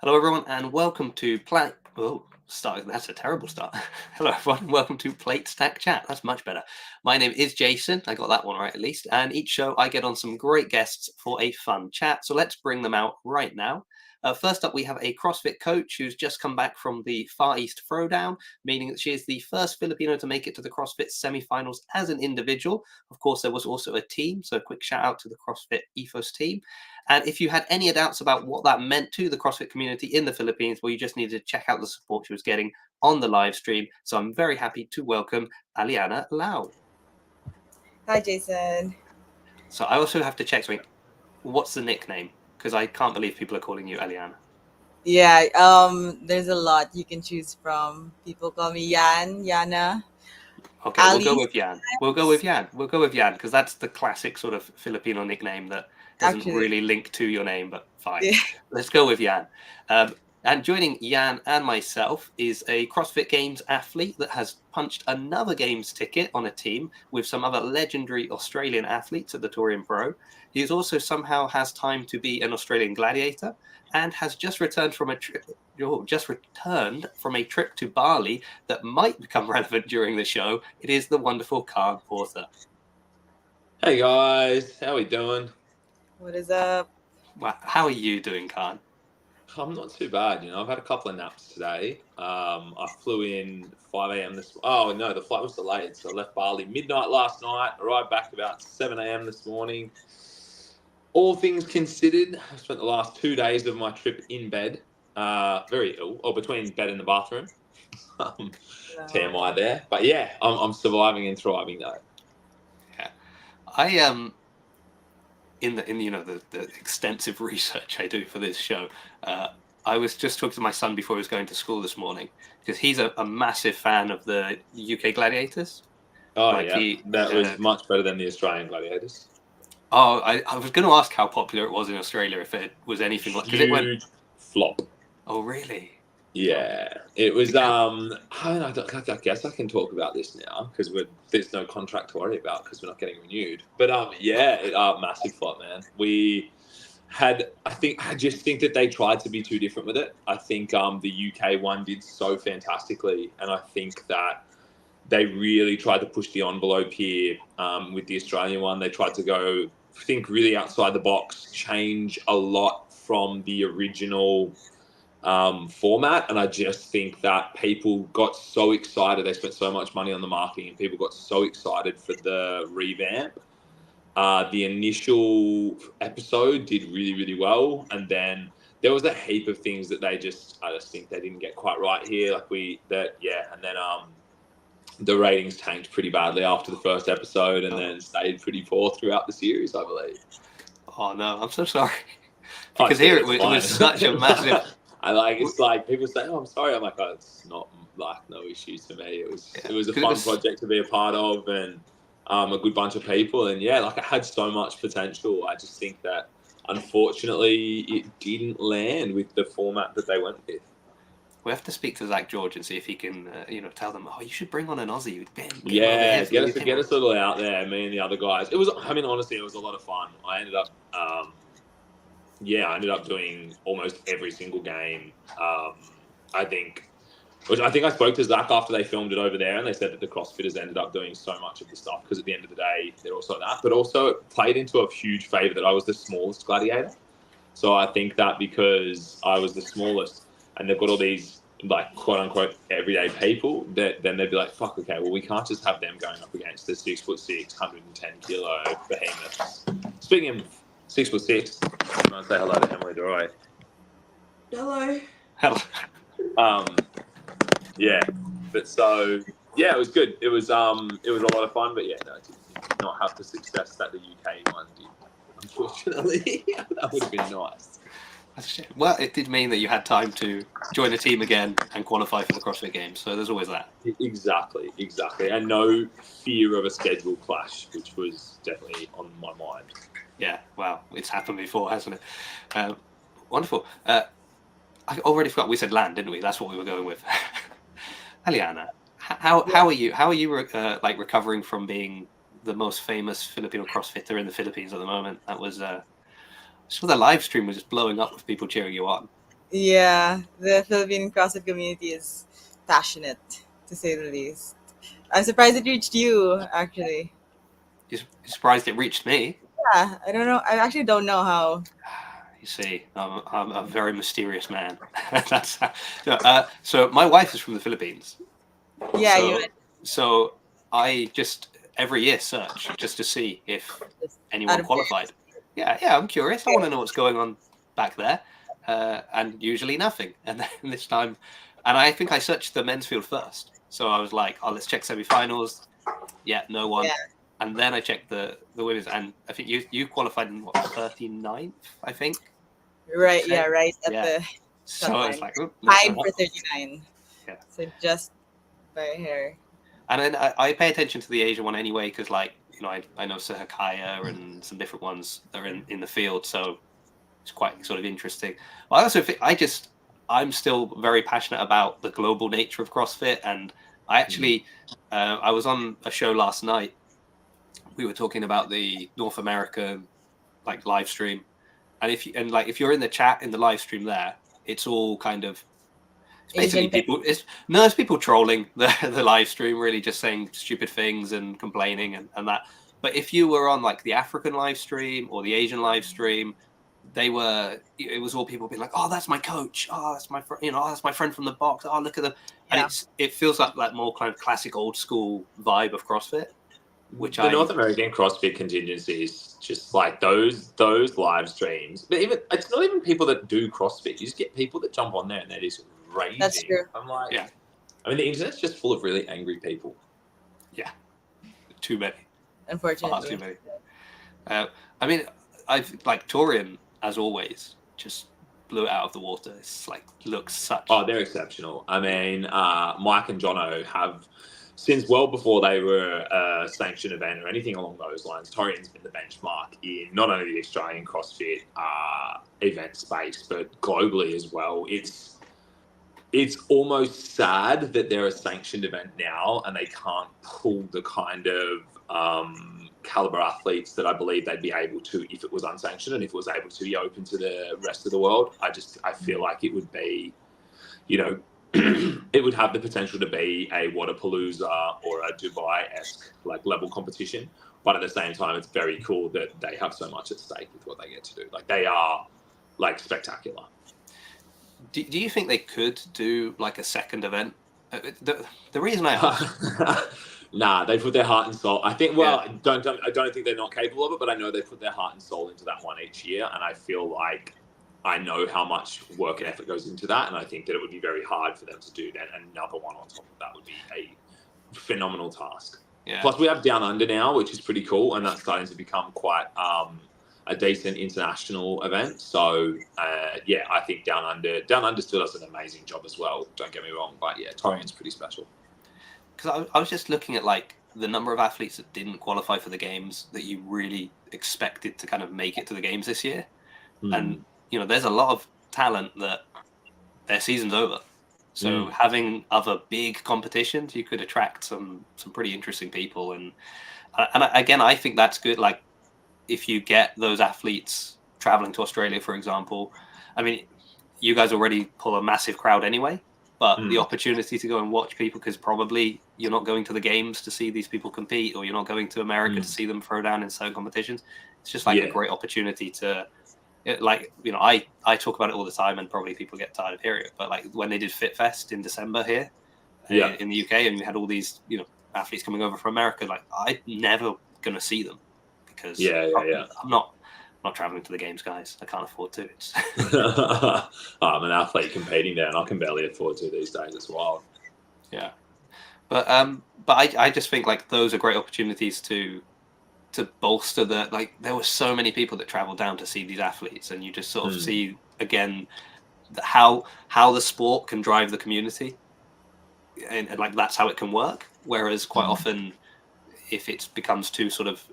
Hello, everyone, and welcome to Plate. Oh, start. That's a terrible start. Hello, everyone, and welcome to Plate Stack Chat. That's much better. My name is Jason. I got that one right at least. And each show, I get on some great guests for a fun chat. So let's bring them out right now. First up, we have a CrossFit coach who's just come back from the Far East Throwdown, meaning that she is the first Filipino to make it to the CrossFit semi-finals as an individual. Of course, there was also a team, so a quick shout out to the CrossFit Ethos team. And if you had any doubts about what that meant to the CrossFit community in the Philippines, well, you just needed to check out the support she was getting on the live stream. So I'm very happy to welcome Aliana Lao. Hi, Jason. So I also have to check something. What's the nickname? Because I can't believe people are calling you Aliana. Yeah, there's a lot you can choose from. People call me Yana. Okay, we'll go with Yan. We'll go with Yan because that's the classic sort of Filipino nickname that doesn't Actually, really link to your name, but fine. yeah. Let's go with Yan. And joining Yan and myself is a CrossFit Games athlete that has punched another Games ticket on a team with some other legendary Australian athletes at the Torian Pro. He also somehow has time to be an Australian Gladiator and has just returned from a trip to Bali that might become relevant during the show. It is the wonderful Khan Porter. Hey guys, how we doing? What is up? Wow, how are you doing, Khan? I'm not too bad, I've had a couple of naps today. I flew in 5 a.m. Oh no, the flight was delayed, so I left Bali midnight last night. Arrived back about 7 a.m. this morning. All things considered, I spent the last 2 days of my trip in bed, very ill, or between bed and the bathroom. TMI there, but yeah, I'm surviving and thriving though. Yeah, I in the extensive research I do for this show, I was just talking to my son before he was going to school this morning because he's a massive fan of the UK Gladiators. Oh, like yeah, that was much better than the Australian Gladiators. Oh, I was going to ask how popular it was in Australia, if it was anything like... Huge it went flop. Oh, really? Yeah, it was. I guess I can talk about this now because there's no contract to worry about because we're not getting renewed. But massive flop, man. We had. I just think that they tried to be too different with it. I think the UK one did so fantastically, and I think that they really tried to push the envelope here with the Australian one. They tried to go think really outside the box, change a lot from the original format, and I just think that people got so excited. They spent so much money on the marketing, and people got so excited for the revamp. The initial episode did really, really well, and then there was a heap of things that I just think they didn't get quite right here. And then the ratings tanked pretty badly after the first episode, and then stayed pretty poor throughout the series, I believe. Oh no, I'm so sorry. Because here it was such a massive. It's like people say, "Oh, I'm sorry." I'm like, "Oh, it's not no issues for me." It was a fun project to be a part of, and a good bunch of people, and it had so much potential. I just think that unfortunately it didn't land with the format that they went with. We have to speak to Zach George and see if he can, tell them, "Oh, you should bring on an Aussie." Get us a little out there. Me and the other guys. Honestly, it was a lot of fun. I ended up. I ended up doing almost every single game. I think I spoke to Zach after they filmed it over there, and they said that the CrossFitters ended up doing so much of the stuff because at the end of the day, they're also that. But also, it played into a huge favour that I was the smallest gladiator. So I think that because I was the smallest, and they've got all these quote unquote everyday people, that then they'd be like, "Fuck, okay, well we can't just have them going up against the 6'6", 110 kilo behemoths." Speaking of 6'6", I'm gonna say hello to Emily Dory. Hello. It was good. It was a lot of fun, but it did not have the success that the UK one did. Unfortunately, that would have been nice. That's a shame. Well, it did mean that you had time to join a team again and qualify for the CrossFit Games, so there's always that. Exactly, and no fear of a schedule clash, which was definitely on my mind. Yeah, wow, it's happened before, hasn't it? Wonderful. I already forgot we said land, didn't we? That's what we were going with. Aliana, how are you? How are you recovering from being the most famous Filipino CrossFitter in the Philippines at the moment? That was so the live stream was just blowing up with people cheering you on. Yeah, the Philippine CrossFit community is passionate, to say the least. I'm surprised it reached you, actually. You're surprised it reached me. Yeah, I don't know. I actually don't know how. You see, I'm a very mysterious man. That's so. My wife is from the Philippines, Yeah, you so I just every year search just to see if just out anyone of qualified. curiosity. Yeah, I'm curious. I want Okay. to know what's going on back there, and usually nothing. And then this time, and I think I searched the men's field first. So I was like, oh, let's check semifinals. Yeah, no one. Yeah, And then I checked the women's, and I think you qualified in what 39th, I think. right. Yeah, Okay. right at Yeah. the cut So it's line. like, "Oop, no, no, Tied no." for 39. Yeah. So just by a hair. And then I pay attention to the Asian one anyway because, like, I know Sahakaya and some different ones that are in the field, so it's quite sort of interesting. But I also think I'm still very passionate about the global nature of CrossFit, and I actually I was on a show last night. We were talking about the North American like live stream, and if you're in the chat in the live stream there, it's all kind of it's basically Asian. people. It's people trolling the live stream, really just saying stupid things and complaining and that. But if you were on like the African live stream or the Asian live stream, it was all people being like, oh, that's my coach, oh, that's my friend, oh, that's my friend from the box, oh, look at them. And Yeah. it feels like that more kind of classic old school vibe of CrossFit, which The I North American CrossFit contingencies, just like those live streams. But even it's not even people that do CrossFit. You just get people that jump on there and they're just That's raging. true. I'm like, Yeah. I mean, the internet's just full of really angry people. yeah, too many, far Unfortunately. too many. I mean, I've like Torian as always just blew it out of the water. It's like looks such. Oh, they're exceptional. I mean, Mike and Jono have, since well before they were a sanctioned event or anything along those lines, Torian's been the benchmark in not only the Australian CrossFit event space, but globally as well. It's almost sad that they're a sanctioned event now and they can't pull the kind of caliber athletes that I believe they'd be able to if it was unsanctioned and if it was able to be open to the rest of the world. I feel like it would be, it would have the potential to be a Wodapalooza or a Dubai-esque like level competition. But at the same time, it's very cool that they have so much at stake with what they get to do. Like they are like spectacular. Do you think they could do like a second event? The reason I ask, Nah, they put their heart and soul. I think. Well, I don't think they're not capable of it, but I know they put their heart and soul into that one each year, and I feel like I know how much work and effort goes into that, and I think that it would be very hard for them to do that. Another one on top of that would be a phenomenal task. yeah, Plus, we have Down Under now, which is pretty cool, and that's starting to become quite a decent international event. So, yeah, I think Down Under still does an amazing job as well. Don't get me wrong, but yeah, Torian's pretty special. because I was just looking at like the number of athletes that didn't qualify for the games that you really expected to kind of make it to the games this year, and there's a lot of talent that their season's over. So having other big competitions, you could attract some pretty interesting people, and again, I think that's good. Like if you get those athletes traveling to Australia, for example, I mean, you guys already pull a massive crowd anyway, but the opportunity to go and watch people, because probably you're not going to the games to see these people compete, or you're not going to America to see them throw down in certain competitions. It's just like a great opportunity to, like, I talk about it all the time, and probably people get tired of hearing it, but like when they did Fit Fest in December here in the UK, and you had all these, athletes coming over from America, like I'm never going to see them because I'm not traveling to the games, guys. I can't afford to. I'm an athlete competing there, and I can barely afford to these days. It's wild. Yeah, but I just think like those are great opportunities to bolster the, like there were so many people that traveled down to see these athletes, and you just sort of see again how the sport can drive the community, and like that's how it can work. Whereas quite often, if it becomes too sort of,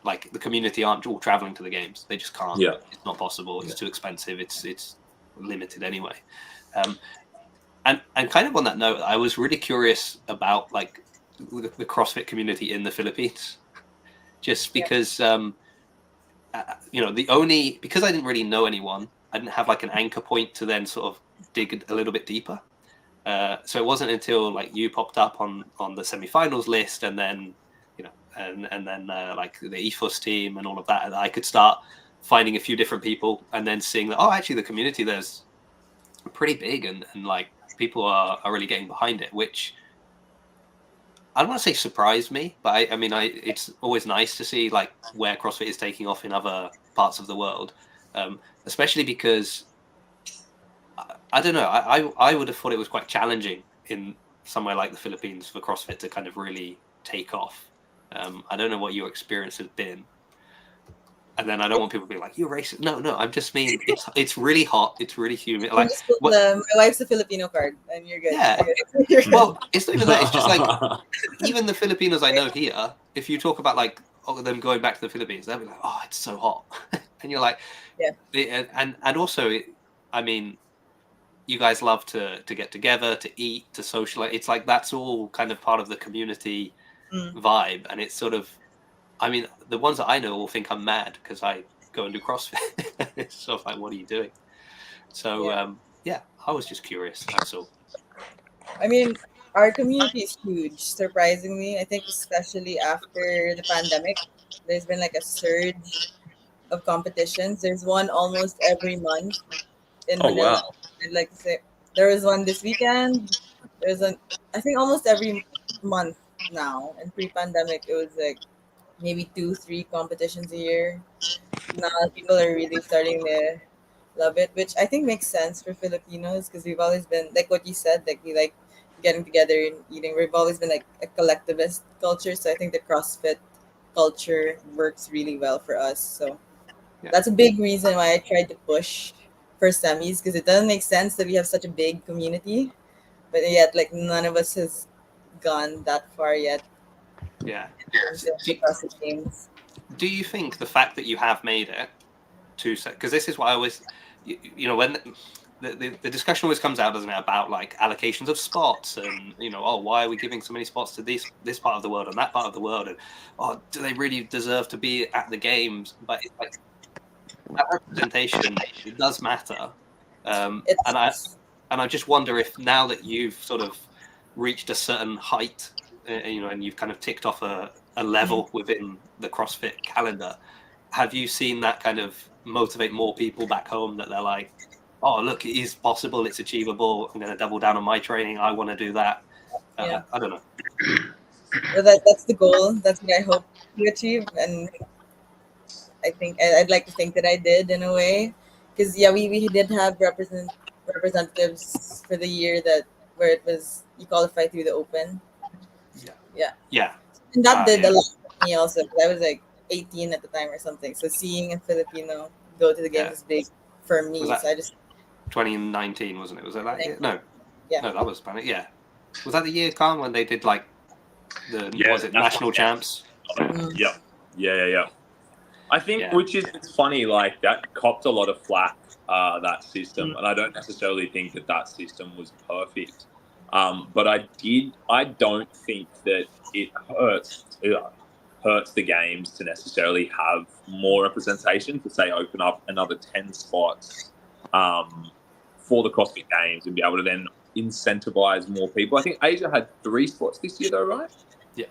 like the community aren't all traveling to the games, they just can't. Yeah, it's not possible. It's too expensive. It's limited anyway. And kind of on that note, I was really curious about like the CrossFit community in the Philippines, just because because I didn't really know anyone, I didn't have like an anchor point to then sort of dig a little bit deeper. So it wasn't until like you popped up on the semi-finals list, and then and then like the ethos team and all of that I could start finding a few different people, and then seeing that actually the community there's pretty big, and like people are really getting behind it, which I don't want to say surprised me, but I mean it's always nice to see like where CrossFit is taking off in other parts of the world, especially because I don't know, I would have thought it was quite challenging in somewhere like the Philippines for CrossFit to kind of really take off. I don't know what your experience has been. And then I don't want people to be like, "You're racist." No, I'm just mean it's really hot, it's really humid. Like, my wife's a Filipino card, and you're good. Yeah. You're good. Well, it's not even that. It's just like even the Filipinos I know here. If you talk about like them going back to the Philippines, they'll be like, "Oh, it's so hot," and you're like, Yeah. And also, I mean, you guys love to get together, to eat, to socialize. It's like that's all kind of part of the community vibe, and it's sort of. I mean, the ones that I know all think I'm mad because I go and do CrossFit. It's sort of like, what are you doing? So, I was just curious. That's all. I mean, our community is huge, surprisingly. I think especially after the pandemic, there's been like a surge of competitions. There's one almost every month in Oh, Manila. wow. I'd like to say there was one this weekend. There's one, I think almost every month now. And pre-pandemic, it was like maybe 2, 3 competitions a year. Now people are really starting to love it, which I think makes sense for Filipinos because we've always been like what you said, like we like getting together and eating. We've always been like a collectivist culture, so I think the CrossFit culture works really well for us. So that's a big reason why I tried to push for semis because it doesn't make sense that we have such a big community, but yet like none of us has gone that far yet. Yeah. The CrossFit games. Do you think the fact that you have made it because this is what I always, when the discussion always comes out, doesn't it, about like allocations of spots and why are we giving so many spots to this part of the world and that part of the world, and do they really deserve to be at the games? But it's like that representation, it does matter, and I just wonder if now that you've sort of reached a certain height, and you've kind of ticked off a level within the CrossFit calendar, have you seen that kind of motivate more people back home that they're like, oh, look, it is possible, it's achievable, I'm going to double down on my training, I want to do that. I don't know. Well, that's the goal. That's what I hope to achieve. And I think I'd like to think that I did in a way. Because, we did have representatives for the year where it was, you qualify through the Open. Yeah. And that did a lot for me also. I was like 18 at the time or something. So seeing a Filipino go to the games is big for me. So I just 2019, wasn't it? Was that year? No. Yeah. No, that was Panic. Yeah. Was that the year, Khan, when they did like national champs? Yeah. I think, which is it's funny, like that copped a lot of flack, that system, and I don't necessarily think that system was perfect. But I don't think that it hurts the games to necessarily have more representation, to say open up another 10 spots for the CrossFit Games and be able to then incentivize more people. I think Asia had 3 spots this year though, right?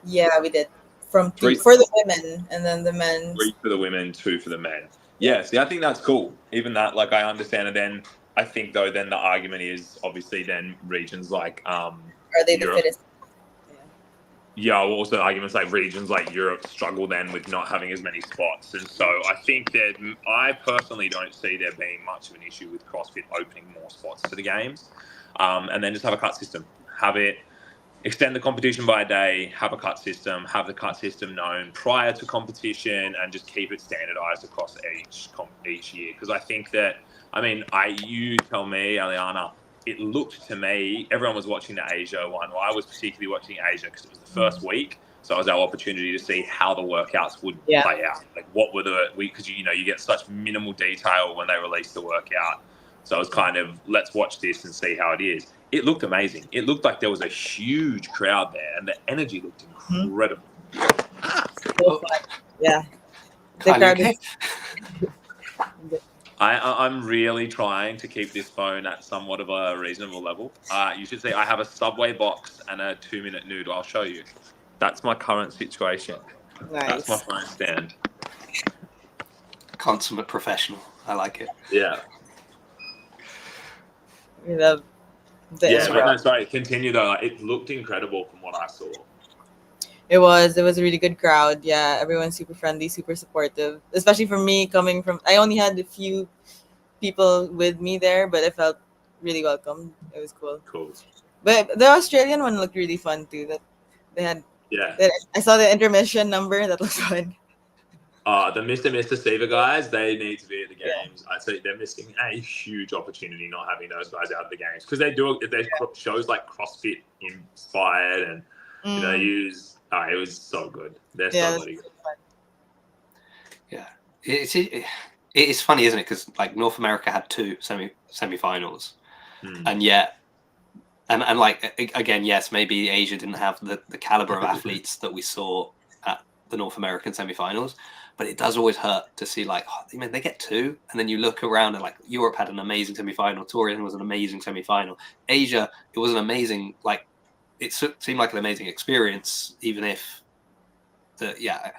Yeah, we did. From 3 for the women, and then the men. 3 for the women, 2 for the men. Yeah, see, I think that's cool. Even that, like, I understand. And then I think, though, then the argument is obviously then regions like are they Europe, the fittest? Yeah, also arguments like regions like Europe struggle then with not having as many spots. And so I think that I personally don't see there being much of an issue with CrossFit opening more spots to the games. And then just have a cut system. Have it extend the competition by a day, have a cut system, have the cut system known prior to competition, and just keep it standardized across each year. Because I think that, you tell me, Aliana, it looked to me, everyone was watching the Asia one. Well, I was particularly watching Asia because it was the first week. So it was our opportunity to see how the workouts would play out. Like what were because you get such minimal detail when they release the workout. So it was kind of, let's watch this and see how it is. It looked amazing. It looked like there was a huge crowd there, and the energy looked incredible. So fun. Yeah. The crowd I'm really trying to keep this phone at somewhat of a reasonable level. You should see I have a Subway box and a 2-minute noodle. I'll show you. That's my current situation. That's my Nice. phone stand. Consummate professional. I like it. Yeah. We love the Yeah, but intro. no, sorry. Continue though. Like, it looked incredible from what I saw. It was a really good crowd. Yeah, everyone's super friendly, super supportive. Especially for me, coming from, I only had a few people with me there, but I felt really welcome. It was cool. Cool. But the Australian one looked really fun too. That they had. Yeah. I saw the intermission number. That looked fun. The Mr. Seaver guys, they need to be at the Yeah. games. I'd say they're missing a huge opportunity not having those guys out of the games because they do. There's shows like CrossFit inspired, and you know, use. It was so good. They're so bloody good. Yeah, it's funny, isn't it? Because like North America had 2 semi-finals, and yet, and like again, yes, maybe Asia didn't have the caliber of athletes that we saw at the North American semi-finals, but it does always hurt to see like, oh, man, they get 2, and then you look around and like Europe had an amazing semi-final, Torian was an amazing semi-final, Asia, it was an amazing, like it seemed like an amazing experience, even if I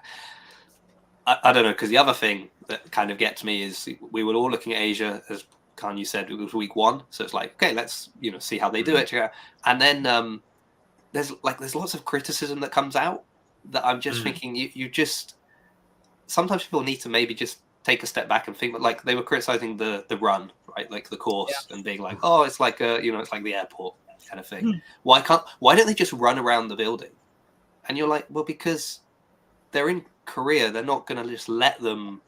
don't know, because the other thing that kind of gets me is we were all looking at Asia, as Kanye said, it was week 1, so it's like, okay, let's see how they do it, and then there's lots of criticism that comes out that I'm just thinking you just sometimes people need to maybe just take a step back and think, like they were criticizing the run, right, like the course, and being like, oh, it's like it's like the airport kind of thing. Why don't they just run around the building? And you're like, well, because they're in Korea, they're not going to just let them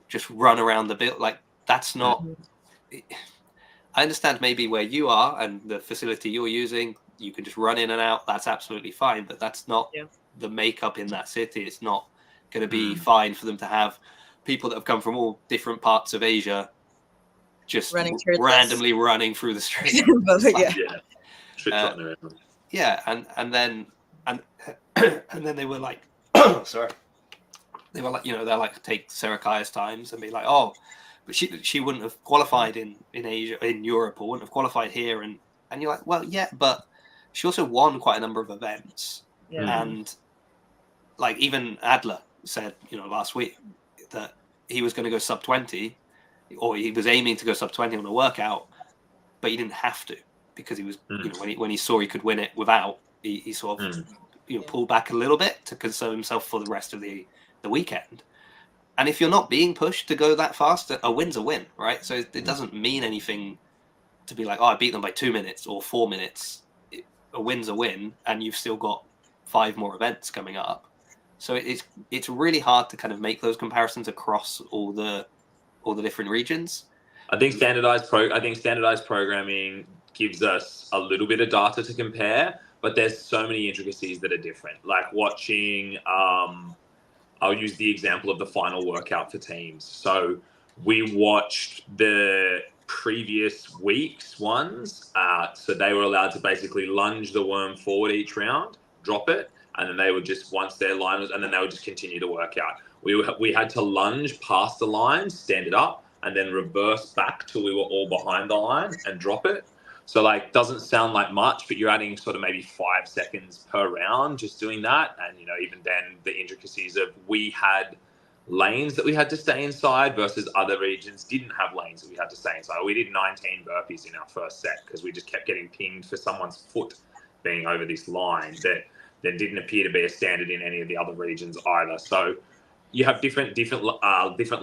just run around the building. Like that's not. I understand maybe where you are and the facility you're using, you can just run in and out. That's absolutely fine, but that's not the makeup in that city. It's not going to be fine for them to have people that have come from all different parts of Asia just randomly running through the street. And then they were like, sorry, they were like, they're like take Sarah Kaya's times and be like, oh, but she wouldn't have qualified in Asia, in Europe, or wouldn't have qualified here, and you're like, well, yeah, but she also won quite a number of events, and like even Adler said, last week that he was going to go sub 20, or he was aiming to go sub 20 on a workout, but he didn't have to because he was, when he saw he could win it without, he sort of pulled back a little bit to conserve himself for the rest of the weekend. And if you're not being pushed to go that fast, a win's a win, right? So it doesn't mean anything to be like, oh, I beat them by 2 minutes or 4 minutes. A win's a win, and you've still got 5 more events coming up. So it's really hard to kind of make those comparisons across all the different regions. I think standardized programming gives us a little bit of data to compare, but there's so many intricacies that are different. Like watching, I'll use the example of the final workout for teams. So we watched the previous week's ones. So they were allowed to basically lunge the worm forward each round, drop it, and then they would just, once their line was, and then they would just continue the workout. We had to lunge past the line, stand it up, and then reverse back till we were all behind the line and drop it. So like, doesn't sound like much, but you're adding sort of maybe 5 seconds per round just doing that. And, even then the intricacies of we had lanes that we had to stay inside versus other regions didn't have lanes that we had to stay inside. We did 19 burpees in our first set because we just kept getting pinged for someone's foot being over this line that didn't appear to be a standard in any of the other regions either. So you have different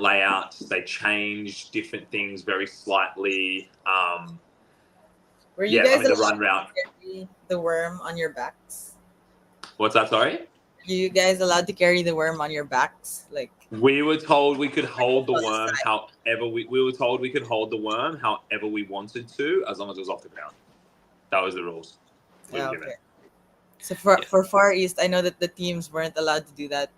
layouts. They change different things very slightly. Were you guys the run route, carry the worm on your backs? What's that? Sorry. You guys allowed to carry the worm on your backs? Like we were told we could hold the worm however we were told we could hold the worm however we wanted to, as long as it was off the ground. That was the rules. Okay. So for Far East, I know that the teams weren't allowed to do that,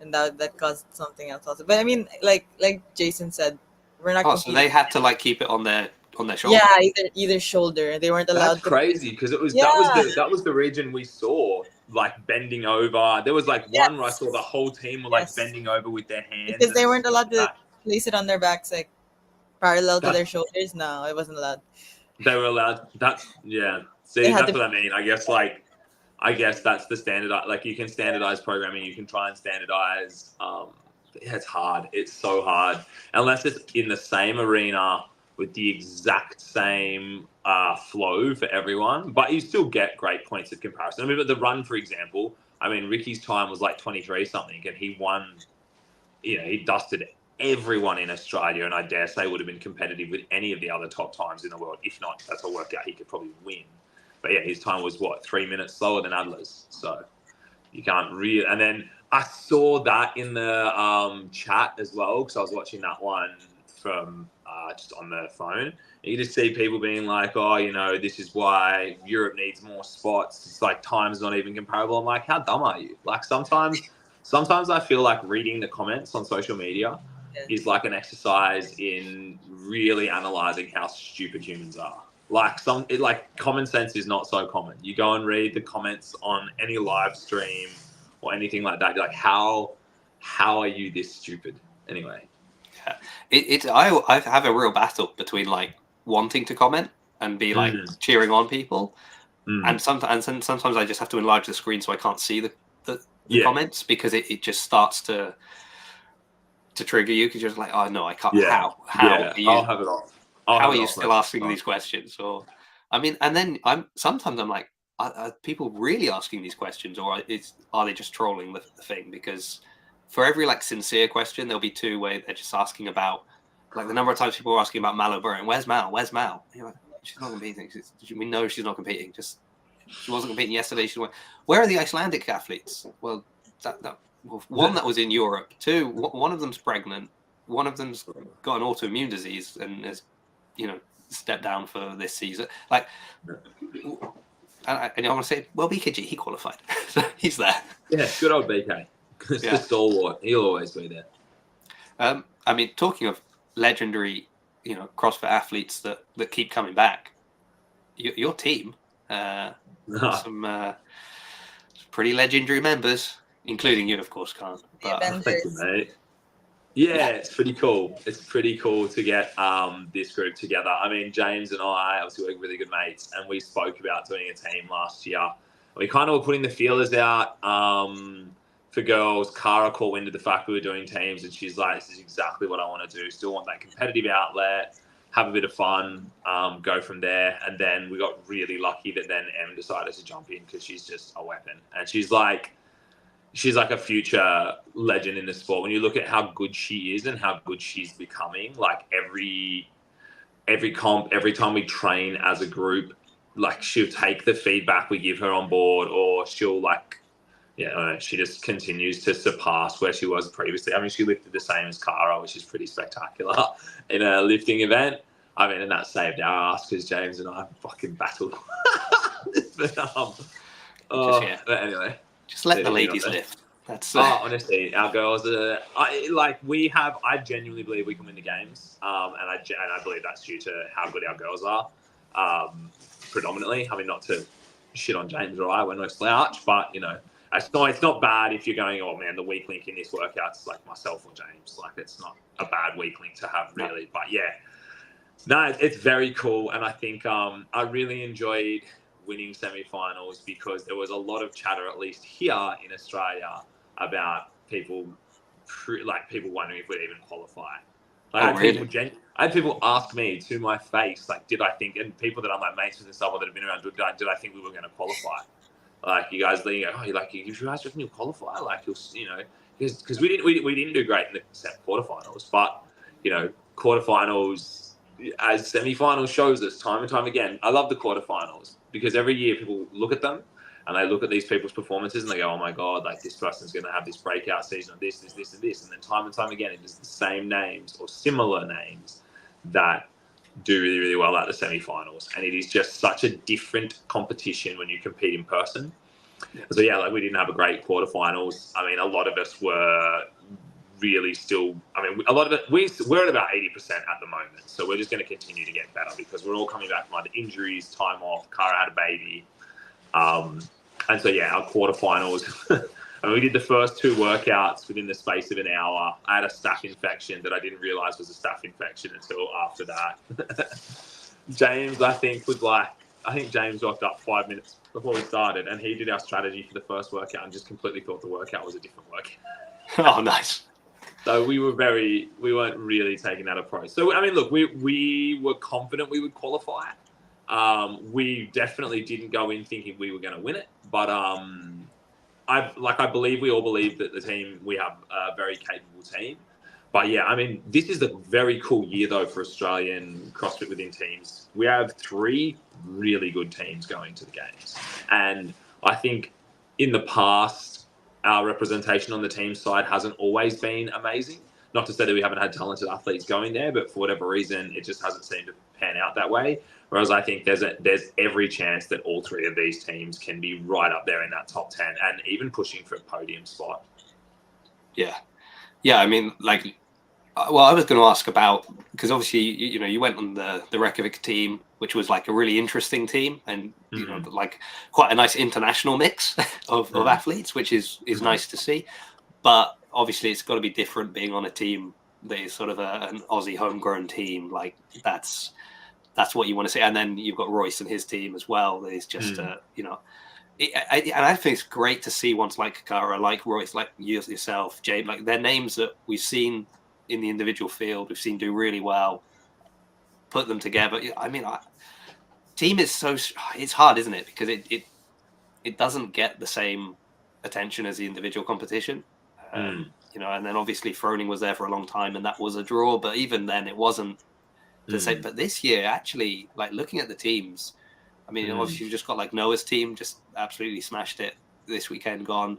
and that caused something else also. But I mean, like Jason said, we're not. So they had to like keep it on their shoulder. Yeah, either shoulder. They weren't allowed. That's crazy because it was that was the region we saw like bending over. There was like one where I saw the whole team were like bending over with their hands because they weren't allowed to place it on their backs. Like parallel to That- their shoulders? No, it wasn't allowed. They were allowed. That's yeah. See, They had that's to- what I mean. I guess that's the standard. Like you can standardize programming. You can try and standardize. Yeah, it's hard. It's so hard unless it's in the same arena with the exact same flow for everyone. But you still get great points of comparison. I mean, but the run, for example. I mean, Ricky's time was like 23 something, and he won. You know, he dusted everyone in Australia, and I dare say would have been competitive with any of the other top times in the world. If not, that's all worked out. He could probably win. But yeah, his time was 3 minutes slower than Adler's. So you can't really. And then I saw that in the chat as well because I was watching that one from just on the phone. And you just see people being like, "Oh, you know, this is why Europe needs more spots. It's like time's not even comparable." I'm like, how dumb are you? Like sometimes I feel like reading the comments on social media is like an exercise in really analyzing how stupid humans are. Like common sense is not so common. You go and read the comments on any live stream or anything like that. You're like, how are you this stupid? Anyway, I have a real battle between like wanting to comment and be like cheering on people, and sometimes I just have to enlarge the screen so I can't see the comments because it just starts to trigger you because you're just like, oh no, I can't. How are you, I'll have it off. how are you still asking these questions? Or I mean, and then I'm like, are people really asking these questions, or are they just trolling the thing? Because for every like sincere question, there'll be two where they're just asking about like the number of times people are asking about Malo Burton. Where's Mal? Where's Mal? You're like, she's not competing. We know she's not competing. She wasn't competing yesterday. Where are the Icelandic athletes? Well, one that was in Europe. Two, one of them's pregnant. One of them's got an autoimmune disease and has, stepped down for this season. Like, and I want to say, well, BKG, he qualified. So he's there. Yeah, good old BK. It's the stalwart. He'll always be there. I mean, talking of legendary, CrossFit athletes that keep coming back, your team, some pretty legendary members, including you, of course, Khan. But, thank you, mate. Yeah, it's pretty cool. It's pretty cool to get this group together. I mean, James and I, obviously, we're really good mates, and we spoke about doing a team last year. We kind of were putting the feelers out for girls. Cara caught wind of the fact we were doing teams, and she's like, this is exactly what I want to do. Still want that competitive outlet, have a bit of fun, go from there. And then we got really lucky that then Em decided to jump in because she's just a weapon. And she's like a future legend in the sport. When you look at how good she is and how good she's becoming, like every comp, every time we train as a group, like she'll take the feedback we give her on board, or she'll she just continues to surpass where she was previously. I mean, she lifted the same as Cara, which is pretty spectacular in a lifting event. I mean, and that saved our ass because James and I fucking battled. But anyway. Just let the ladies lift. That's honestly, our girls are. I genuinely believe we can win the games, and I believe that's due to how good our girls are, predominantly. I mean, not to shit on James or I, we're no slouch, but it's not bad if you're going, oh man, the weak link in this workout is like myself or James. Like it's not a bad weak link to have really, but yeah, no, it's very cool, and I think I really enjoyed winning semi-finals because there was a lot of chatter, at least here in Australia, about people wondering if we'd even qualify. Like, I had people ask me to my face, like, did I think, and people that I'm like mates with and stuff that have been around, did I think we were going to qualify? Like, you guys, you guys reckon you'll qualify? Like, because we didn't do great in the quarterfinals, but quarterfinals as semi-finals shows us time and time again. I love the quarterfinals because every year people look at them and they look at these people's performances and they go, oh my God, like this person's going to have this breakout season of this, and this. And then time and time again, it is the same names or similar names that do really, really well at the semi-finals. And it is just such a different competition when you compete in person. So yeah, like we didn't have a great quarterfinals. I mean, a lot of us were really still, a lot of it, we're at about 80% at the moment. So we're just going to continue to get better because we're all coming back from either injuries, time off, Cara had a baby. And so, yeah, our quarterfinals, And we did the first 2 workouts within the space of an hour. I had a staph infection that I didn't realize was a staph infection until after that. James, I think James walked up 5 minutes before we started, and he did our strategy for the first workout and just completely thought the workout was a different workout. Oh, nice. So we weren't really taking that approach. So, I mean, look, we were confident we would qualify. We definitely didn't go in thinking we were going to win it, but I believe we all believe that we have a very capable team. But yeah, I mean, this is a very cool year though for Australian CrossFit within teams. We have 3 really good teams going to the games, and I think in the past our representation on the team side hasn't always been amazing. Not to say that we haven't had talented athletes going there, but for whatever reason, it just hasn't seemed to pan out that way. Whereas I think there's every chance that all 3 of these teams can be right up there in that top 10 and even pushing for a podium spot. Yeah. I mean, like, well, I was going to ask about, because obviously, you went on the Reykjavik team, which was like a really interesting team, and like quite a nice international mix of athletes, which is nice to see. But obviously, it's got to be different being on a team that is sort of an Aussie homegrown team. Like that's what you want to see. And then you've got Royce and his team as well. That is just and I think it's great to see ones like Kara, like Royce, like yourself, Jade, like they're names that we've seen in the individual field, we've seen do really well. Put them together. I mean, team is it's hard, isn't it? Because it doesn't get the same attention as the individual competition. And then obviously Froning was there for a long time, and that was a draw. But even then, it wasn't to say. But this year, actually, like looking at the teams, I mean, obviously you've just got like Noah's team just absolutely smashed it this weekend. You've got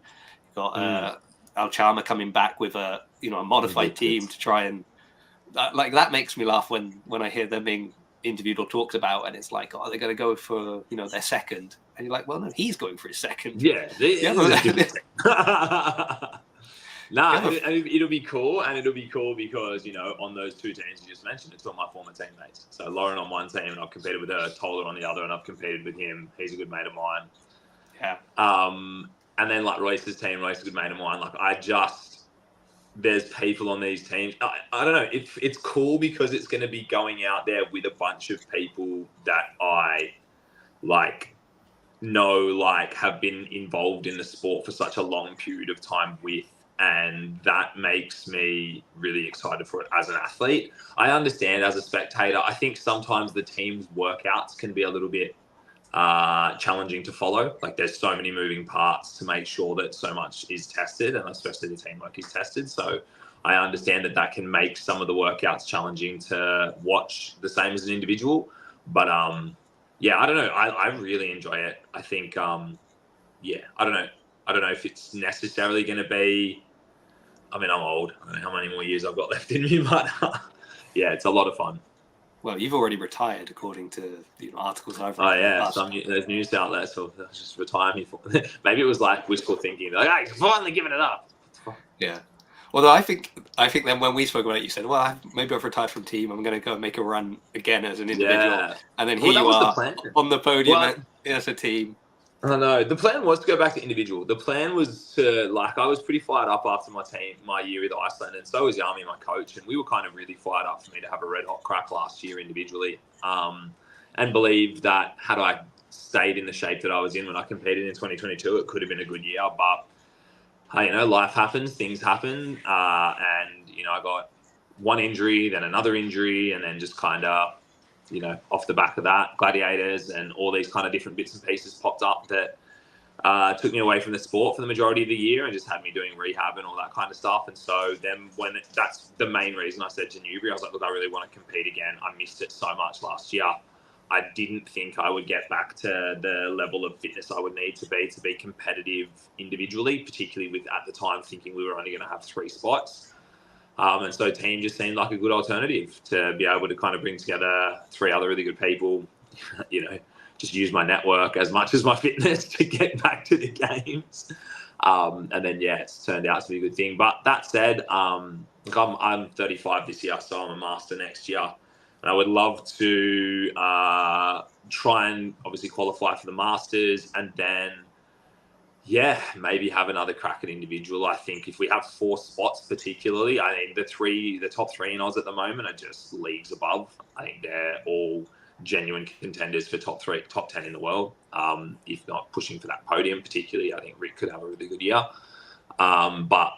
Al Chama coming back with a modified team to try and like that makes me laugh when I hear them being interviewed or talked about, and it's like, oh, they're going to go for their second, and you're like, well, no, he's going for his second. Yeah, it'll be cool, and it'll be cool because on those 2 teams you just mentioned, it's all my former teammates. So Lauren on one team, and I've competed with her. Toller on the other, and I've competed with him. He's a good mate of mine. Yeah. And then like Royce's team, Royce is a good mate of mine. Like there's people on these teams. I don't know. It's cool because it's going to be going out there with a bunch of people that I have been involved in the sport for such a long period of time with, and that makes me really excited for it as an athlete. I understand as a spectator, I think sometimes the team's workouts can be a little bit challenging to follow. Like there's so many moving parts to make sure that so much is tested, and especially the teamwork is tested. So I understand that can make some of the workouts challenging to watch the same as an individual. But I don't know. I really enjoy it. I think I don't know if it's necessarily going to be. I mean, I'm old. I don't know how many more years I've got left in me, but yeah, it's a lot of fun. Well, you've already retired, according to articles I've read. Oh yeah, there's news outlets. So I'll just retire me for. Maybe it was like wishful thinking. Like, hey, finally giving it up. Yeah. Although I think then when we spoke about it, you said, well, maybe I've retired from team. I'm going to go make a run again as an individual. Yeah. And then here you are on the podium as a team. I know. The plan was to go back to individual. The plan was to, I was pretty fired up after my year with Iceland, and so was Yami, my coach, and we were kind of really fired up for me to have a red hot crack last year individually, and believed that had I stayed in the shape that I was in when I competed in 2022, it could have been a good year. But hey, life happens, things happen, and I got one injury, then another injury, and then just kind of. Off the back of that, Gladiators and all these kind of different bits and pieces popped up that took me away from the sport for the majority of the year and just had me doing rehab and all that kind of stuff. And so then that's the main reason I said to Newbury, I was like, look, I really want to compete again. I missed it so much last year. I didn't think I would get back to the level of fitness I would need to be competitive individually, particularly with, at the time, thinking we were only going to have 3 spots. And so team just seemed like a good alternative to be able to kind of bring together 3 other really good people, just use my network as much as my fitness to get back to the games. And then, it's turned out to be a good thing. But that said, I'm 35 this year, so I'm a master next year. And I would love to try and obviously qualify for the masters and then yeah, maybe have another crack at individual. I think if we have 4 spots particularly, I think the top 3 in Oz at the moment are just leagues above. I think they're all genuine contenders for top 10 in the world. If not pushing for that podium particularly, I think Rick could have a really good year. But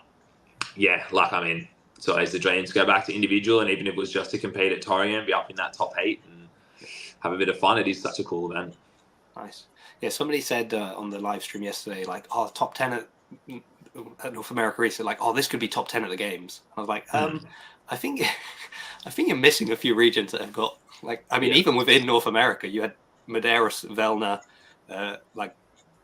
yeah, like, I mean, it's always the dream to go back to individual, and even if it was just to compete at Torreon and be up in that top 8 and have a bit of fun, it is such a cool event. Nice. Yeah, somebody said on the live stream yesterday, like, oh, top 10 at North America recently, like, oh, this could be top 10 at the games. I was like, I think you're missing a few regions that have got, like, I mean, even within North America, you had Medeiros, Velna, like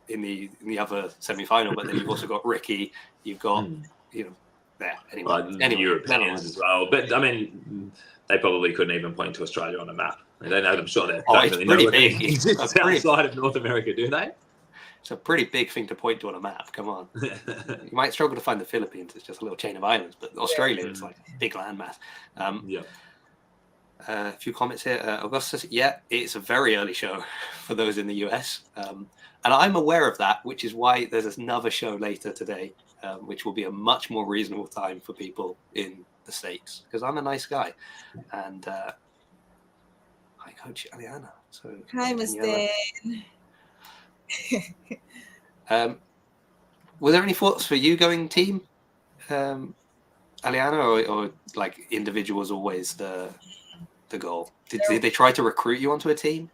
in the other semi-final, but then you've also got Ricky, you've got, you know, there. Anyway, Europeans as well. But I mean, they probably couldn't even point to Australia on a map. I'm sure they don't really know whether it exists outside of North America, do they? It's a pretty big thing to point to on a map. Come on. You might struggle to find the Philippines. It's just a little chain of islands. But Australia, it's like a big landmass. A few comments here. Augustus, yeah, it's a very early show for those in the US. And I'm aware of that, which is why there's another show later today, which will be a much more reasonable time for people in the States. Because I'm a nice guy. And hi, Coach Aliana. So, hi, Mr. Were there any thoughts for you going team, Aliana, or like individuals always the goal? Did they try to recruit you onto a team?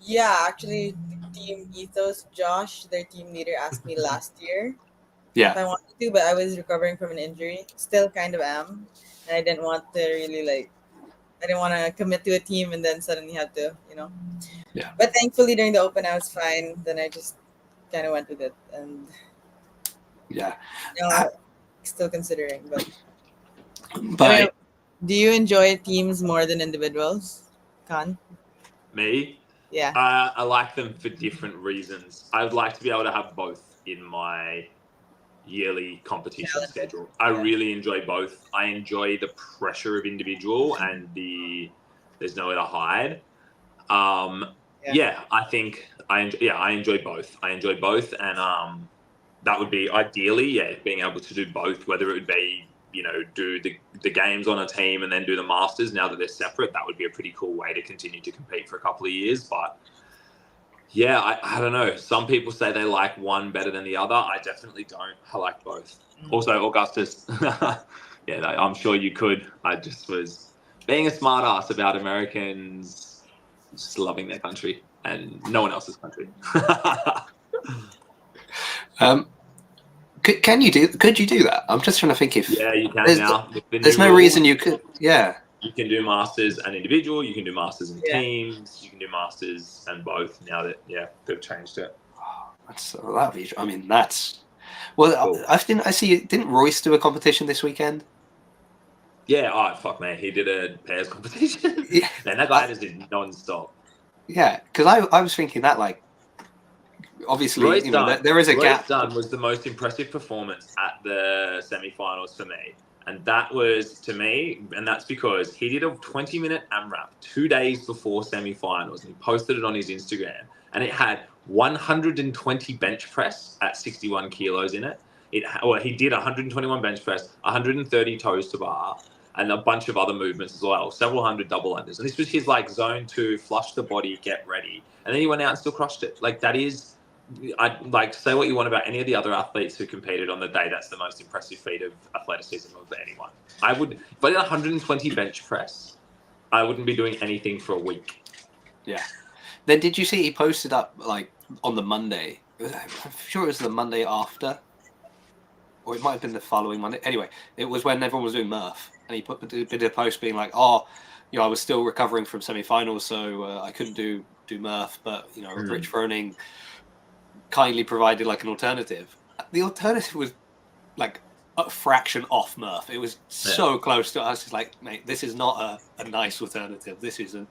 Yeah, actually, Team Ethos, Josh, their team leader, asked me last year if I wanted to, but I was recovering from an injury. Still kind of am. And I didn't want to really I didn't want to commit to a team and then suddenly have to, Yeah. But thankfully during the open I was fine. Then I just kind of went with it, and still considering. But do you enjoy teams more than individuals, Khan? Me? Yeah. I like them for different reasons. I'd like to be able to have both in my yearly competition schedule. I really enjoy both. I enjoy the pressure of individual and there's nowhere to hide. I think I enjoy both. And that would be ideally, being able to do both, whether it would be, do the games on a team and then do the Masters now that they're separate. That would be a pretty cool way to continue to compete for a couple of years. But yeah, I don't know. Some people say they like one better than the other. I definitely don't. I like both. Also, Augustus, I'm sure you could. I just was being a smart ass about Americans just loving their country and no one else's country. Could you do that? I'm just trying to think if you can now. There's no reason you could. Yeah. You can do Masters and individual. You can do Masters and teams. You can do Masters and both. Now that they've changed it. That'd be. I mean, that's. Well, cool. I see. Didn't Royce do a competition this weekend? Yeah. Oh fuck, man. He did a pairs competition. Yeah. Man, that guy just did non-stop. Yeah, because I was thinking that obviously there is a gap. Royce Dunn was the most impressive performance at the semi-finals for me. And that was, to me, and that's because he did a 20-minute AMRAP 2 days before semi-finals, and he posted it on his Instagram, and it had 120 bench press at 61 kilos in it. He did 121 bench press, 130 toes to bar, and a bunch of other movements as well, several hundred double unders. And this was his zone 2, flush the body, get ready. And then he went out and still crushed it. That is... say what you want about any of the other athletes who competed on the day. That's the most impressive feat of athleticism of anyone. If I did 120 bench press, I wouldn't be doing anything for a week. Yeah. Then did you see he posted up on the Monday? I'm sure it was the Monday after, or it might have been the following Monday. Anyway, it was when everyone was doing Murph, and he did a post being like, "Oh, I was still recovering from semi-finals, so I couldn't do Murph, but Rich Froning kindly provided an alternative." The alternative was a fraction off Murph. It was so close to. I was just like, mate, this is not a nice alternative. This isn't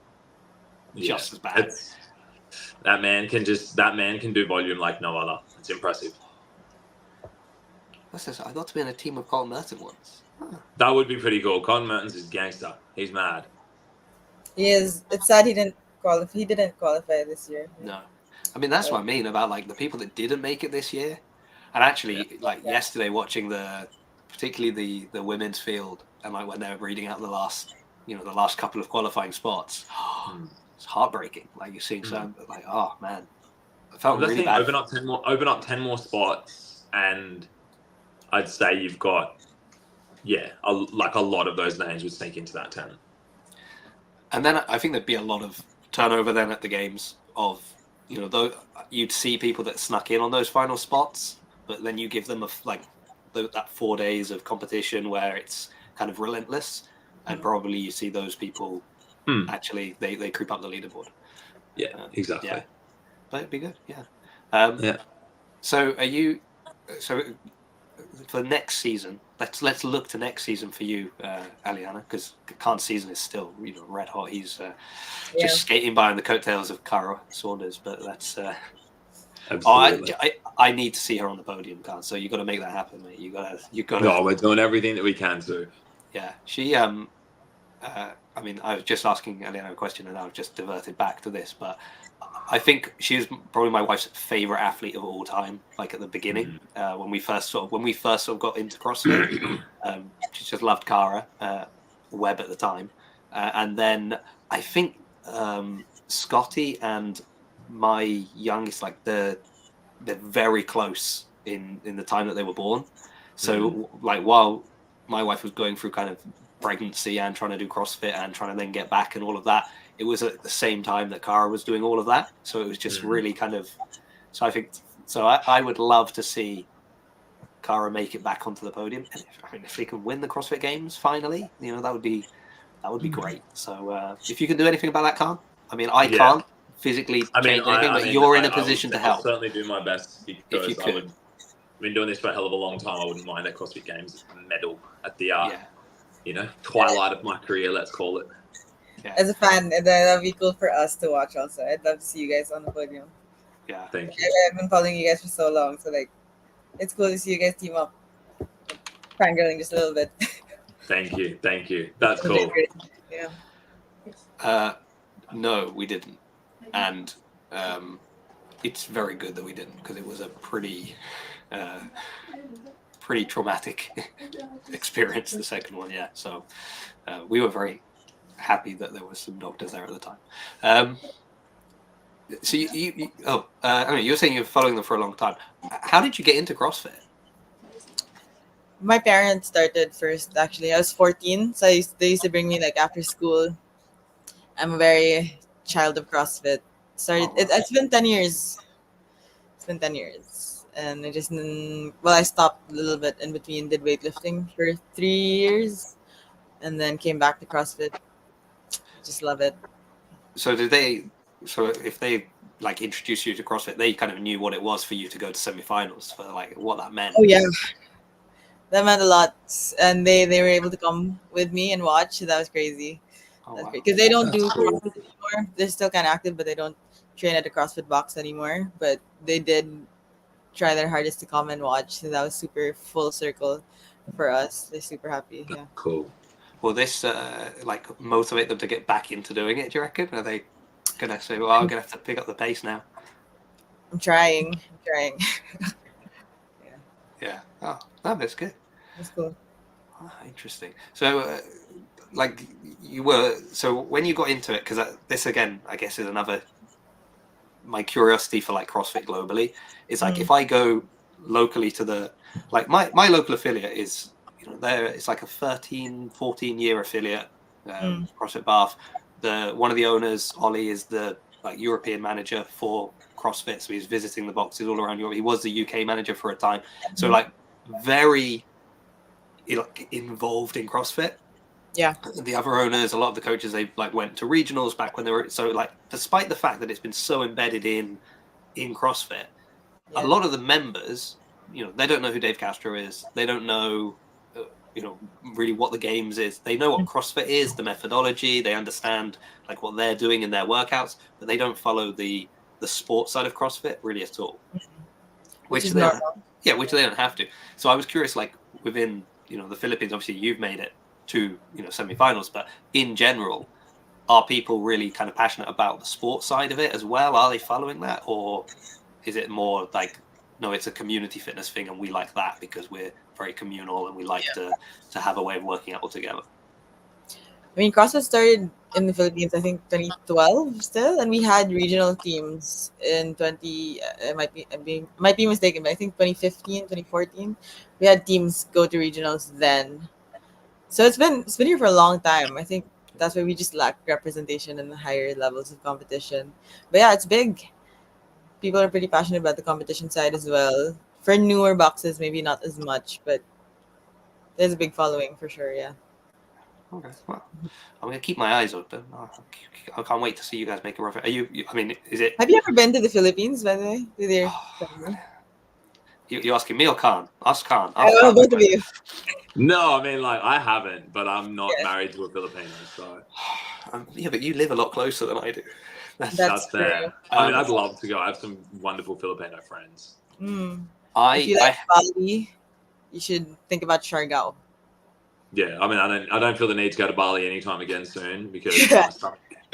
just as bad. That man can do volume like no other. It's impressive. I got to be in a team with Colin Merton once. Huh. That would be pretty cool. Colin Merton's is gangster. He's mad. He is. It's sad he didn't qualify this year. No. I mean, that's what I mean about like the people that didn't make it this year. And actually, like yesterday, watching particularly the women's field, and like when they're reading out the last couple of qualifying spots, it's heartbreaking. Like you're seeing some, like, oh man, I felt Well, really bad. Open up 10 more spots, and I'd say you've got, a lot of those names would sneak into that 10. And then I think there'd be a lot of turnover then at the games of, though you'd see people that snuck in on those final spots, but then you give them that 4 days of competition where it's kind of relentless, and probably you see those people actually they creep up the leaderboard. Yeah, exactly. Yeah, but it'd be good. Yeah. So for next season, let's look to next season for you, Aliana, because Khan's season is still red hot. He's just skating by on the coattails of Cara Saunders, but that's. I need to see her on the podium, Khan. So you got to make that happen, mate. You got to. No, we're doing everything that we can to. Yeah, she. I mean, I was just asking Aliana a question, and I've just diverted back to this, but I think she's probably my wife's favorite athlete of all time. Like at the beginning, when we first got into CrossFit, she just loved Cara Webb at the time, and then I think Scotty and my youngest, like they're very close in the time that they were born. So like while my wife was going through kind of pregnancy and trying to do CrossFit and trying to then get back and all of that, it was at the same time that Cara was doing all of that. So it was just really kind of, so I think, I would love to see Cara make it back onto the podium. And if they can win the CrossFit Games finally, that would be great. So if you can do anything about that, Khan, I mean, I can't physically change anything, but you're in a position to help. I'll certainly do my best, because I've been doing this for a hell of a long time. I wouldn't mind a CrossFit Games medal at the twilight of my career, let's call it. Yeah. As a fan, that'd be cool for us to watch also. I'd love to see you guys on the podium. Yeah, thank you. I've been following you guys for so long, so like, it's cool to see you guys team up. Fangirling just a little bit. Thank you. That's cool. Yeah. No, we didn't, and it's very good that we didn't, because it was a pretty traumatic experience, the second one. Yeah, so we were very happy that there was some doctors there at the time. So I mean, you're saying you're following them for a long time. How did you get into CrossFit? My parents started first, actually. I was 14, so they used to bring me like after school. I'm a very child of CrossFit. It's been 10 years. It's been 10 years. And I stopped a little bit in between, did weightlifting for 3 years, and then came back to CrossFit. Just love it. So if they like introduced you to CrossFit, they kind of knew what it was for you to go to semifinals, for like what that meant? Oh yeah, that meant a lot, and they were able to come with me and watch. So that was crazy. That's great, because they don't do CrossFit anymore. They're still kind of active, but they don't train at the CrossFit box anymore. But they did try their hardest to come and watch. So that was super full circle for us. They're super happy. Yeah. Cool. Will this like motivate them to get back into doing it? Do you reckon? Are they gonna say, "Well, I'm gonna have to pick up the pace now"? I'm trying. Yeah. Oh, that's good. That's cool. Oh, interesting. So, when you got into it, because this again, I guess, is another my curiosity for like CrossFit globally. Is like if I go locally to my local affiliate is. It's like a 14 year affiliate, CrossFit Bath. One of the owners, Ollie, is the European manager for CrossFit, so he's visiting the boxes all around Europe. He was the UK manager for a time, so very involved in CrossFit. Yeah. The other owners, a lot of the coaches, they went to regionals back when they were despite the fact that it's been so embedded in CrossFit, a lot of the members, they don't know who Dave Castro is. They don't know. Really what the games is. They know what CrossFit is, the methodology. They understand what they're doing in their workouts, but they don't follow the sports side of CrossFit really at all. Which they don't have to. So I was curious, within the Philippines, obviously you've made it to semifinals, but in general, are people really kind of passionate about the sports side of it as well? Are they following that, or is it more like, no, it's a community fitness thing and we like that because we're very communal and we like to have a way of working out all together? I mean, CrossFit started in the Philippines, I think 2012 still, and we had regional teams in 20. Might be mistaken, but I think 2015, 2014, we had teams go to regionals then. So it's been here for a long time. I think that's why we just lack representation in the higher levels of competition. But yeah, it's big. People are pretty passionate about the competition side as well. For newer boxes, maybe not as much, but there's a big following for sure. Yeah. Okay, well, I'm gonna keep my eyes open. I can't wait to see you guys make a rough. Are you? I mean, is it? Have you ever been to the Philippines, by the way, with your family? You asking me or Khan? Ask Khan. I Ask don't know, Khan. both of you. No, I mean, like, I haven't, but I'm not Yeah. married to a Filipino, so Yeah, but you live a lot closer than I do. That's true. fair. I mean, I'd love to go. I have some wonderful Filipino friends. If you like Bali, you should think about Siargao. Yeah, I mean, I don't feel the need to go to Bali anytime again soon because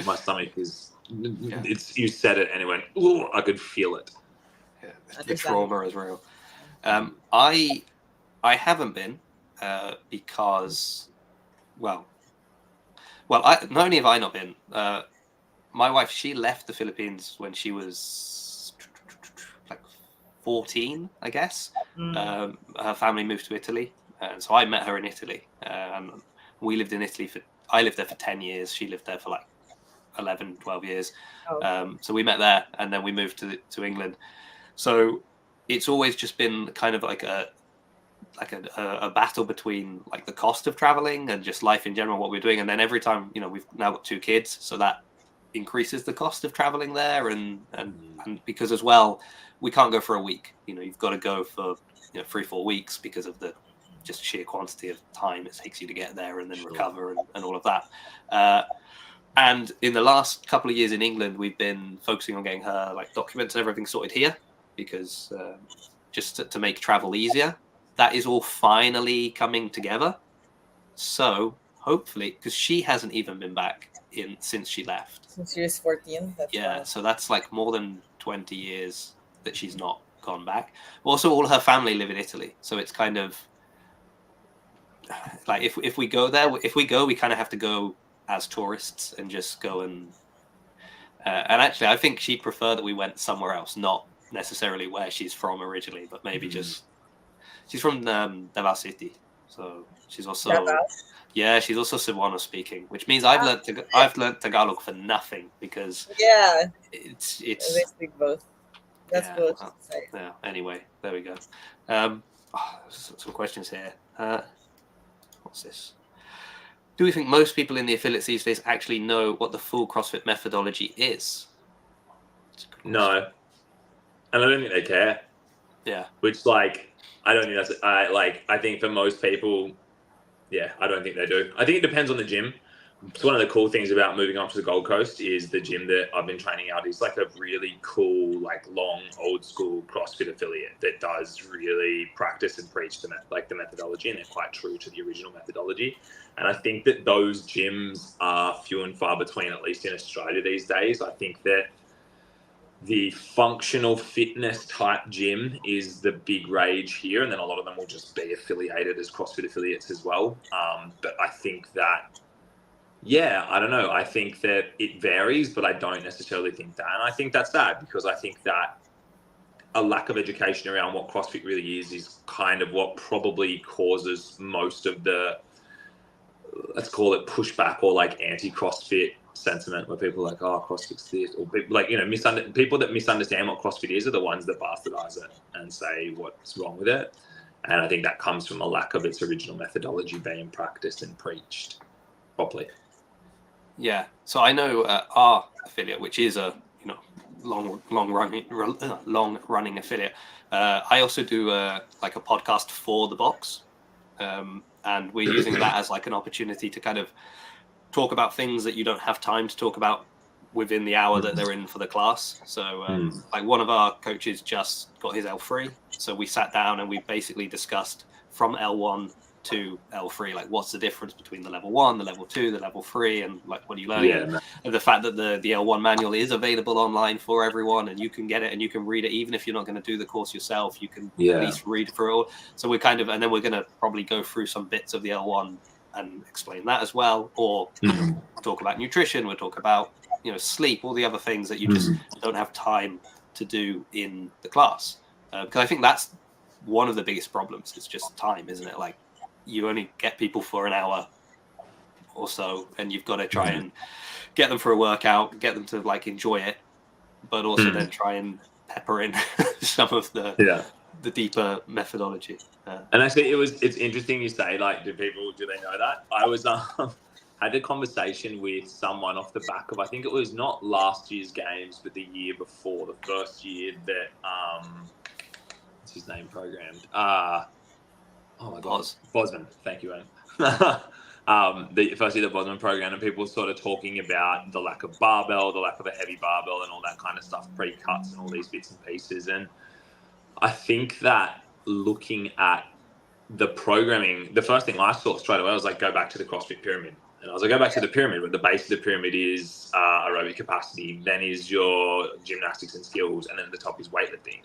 my stomach is. It's you said it and it went. Ooh, I could feel it. Yeah, the trauma is real. I haven't been because, well, not only have I not been. My wife, she left the Philippines when she was like 14, I guess. Her family moved to Italy, and so I met her in Italy. We lived in Italy I lived there for 10 years. She lived there for like 11, 12 years. So we met there, and then we moved to England. So it's always just been kind of like a battle between like the cost of traveling and just life in general, what we're doing. And then every time, we've now got 2 kids, so that increases the cost of traveling there, and because as well, we can't go for a week. You've got to go for 3-4 weeks because of the just sheer quantity of time it takes you to get there and then recover and all of that. And in the last couple of years in England, we've been focusing on getting her like documents and everything sorted here because just to make travel easier. That is all finally coming together. So hopefully, because she hasn't even been back since she left. Since she was 14. So that's like more than 20 years that she's not gone back. Also, all her family live in Italy, so it's kind of like if we go there, we kind of have to go as tourists and just go and actually, I think she'd prefer that we went somewhere else, not necessarily where she's from originally, but maybe just she's from Davao City, so she's also. Yeah, she's also Cebuano speaking, which means I've learned Tagalog for nothing because it's they speak both. That's both. Yeah. Anyway, there we go. Some questions here. What's this? Do we think most people in the affiliates these days actually know what the full CrossFit methodology is? No, and I don't think they care. Yeah. Which, I don't think that's. I think for most people. Yeah, I don't think they do. I think it depends on the gym. It's one of the cool things about moving up to the Gold Coast is the gym that I've been training out is like a really cool, long, old school CrossFit affiliate that does really practice and preach the methodology, and they're quite true to the original methodology. And I think that those gyms are few and far between, at least in Australia these days. I think that the functional fitness type gym is the big rage here, and then a lot of them will just be affiliated as CrossFit affiliates as well. But I think that, I don't know. I think that it varies, but I don't necessarily think that. And I think that's sad because I think that a lack of education around what CrossFit really is kind of what probably causes most of the, let's call it pushback or anti-CrossFit sentiment where people are like, oh, CrossFit's this, or people that misunderstand what CrossFit is are the ones that bastardize it and say what's wrong with it. And I think that comes from a lack of its original methodology being practiced and preached properly. Yeah. So I know our affiliate, which is a long running affiliate. I also do a podcast for the box, and we're using that as an opportunity to kind of talk about things that you don't have time to talk about within the hour that they're in for the class. So one of our coaches just got his L3. So we sat down and we basically discussed from L1 to L3, like what's the difference between the level 1, the level 2, the level 3, and like what are you learning? Yeah. And the fact that the L1 manual is available online for everyone, and you can get it and you can read it, even if you're not going to do the course yourself, you can Yeah. at least read through it all. So we're kind of, and then we're going to probably go through some bits of the L1 and explain that as well, or talk about nutrition, we'll talk about, you know, sleep, all the other things that you just don't have time to do in the class. Because I think that's one of the biggest problems, is just time, isn't it? Like, you only get people for an hour or so, and you've got to try and get them for a workout, get them to like enjoy it, but also then try and pepper in some of the deeper methodology. And actually, it's interesting you say, like, do they know that? I was had a conversation with someone off the back of, I think it was not last year's games, but the year before, the first year that what's his name programmed? Oh my God, Bosman. Thank you, Owen. The first year that Bosman programmed, and people were sort of talking about the lack of barbell, the lack of a heavy barbell, and all that kind of stuff, pre-cuts and all these bits and pieces. And I think that looking at the programming, the first thing I saw straight away was like, go back to the CrossFit pyramid. And I was like, go back to the pyramid, where the base of the pyramid is aerobic capacity, then is your gymnastics and skills, and then at the top is weightlifting.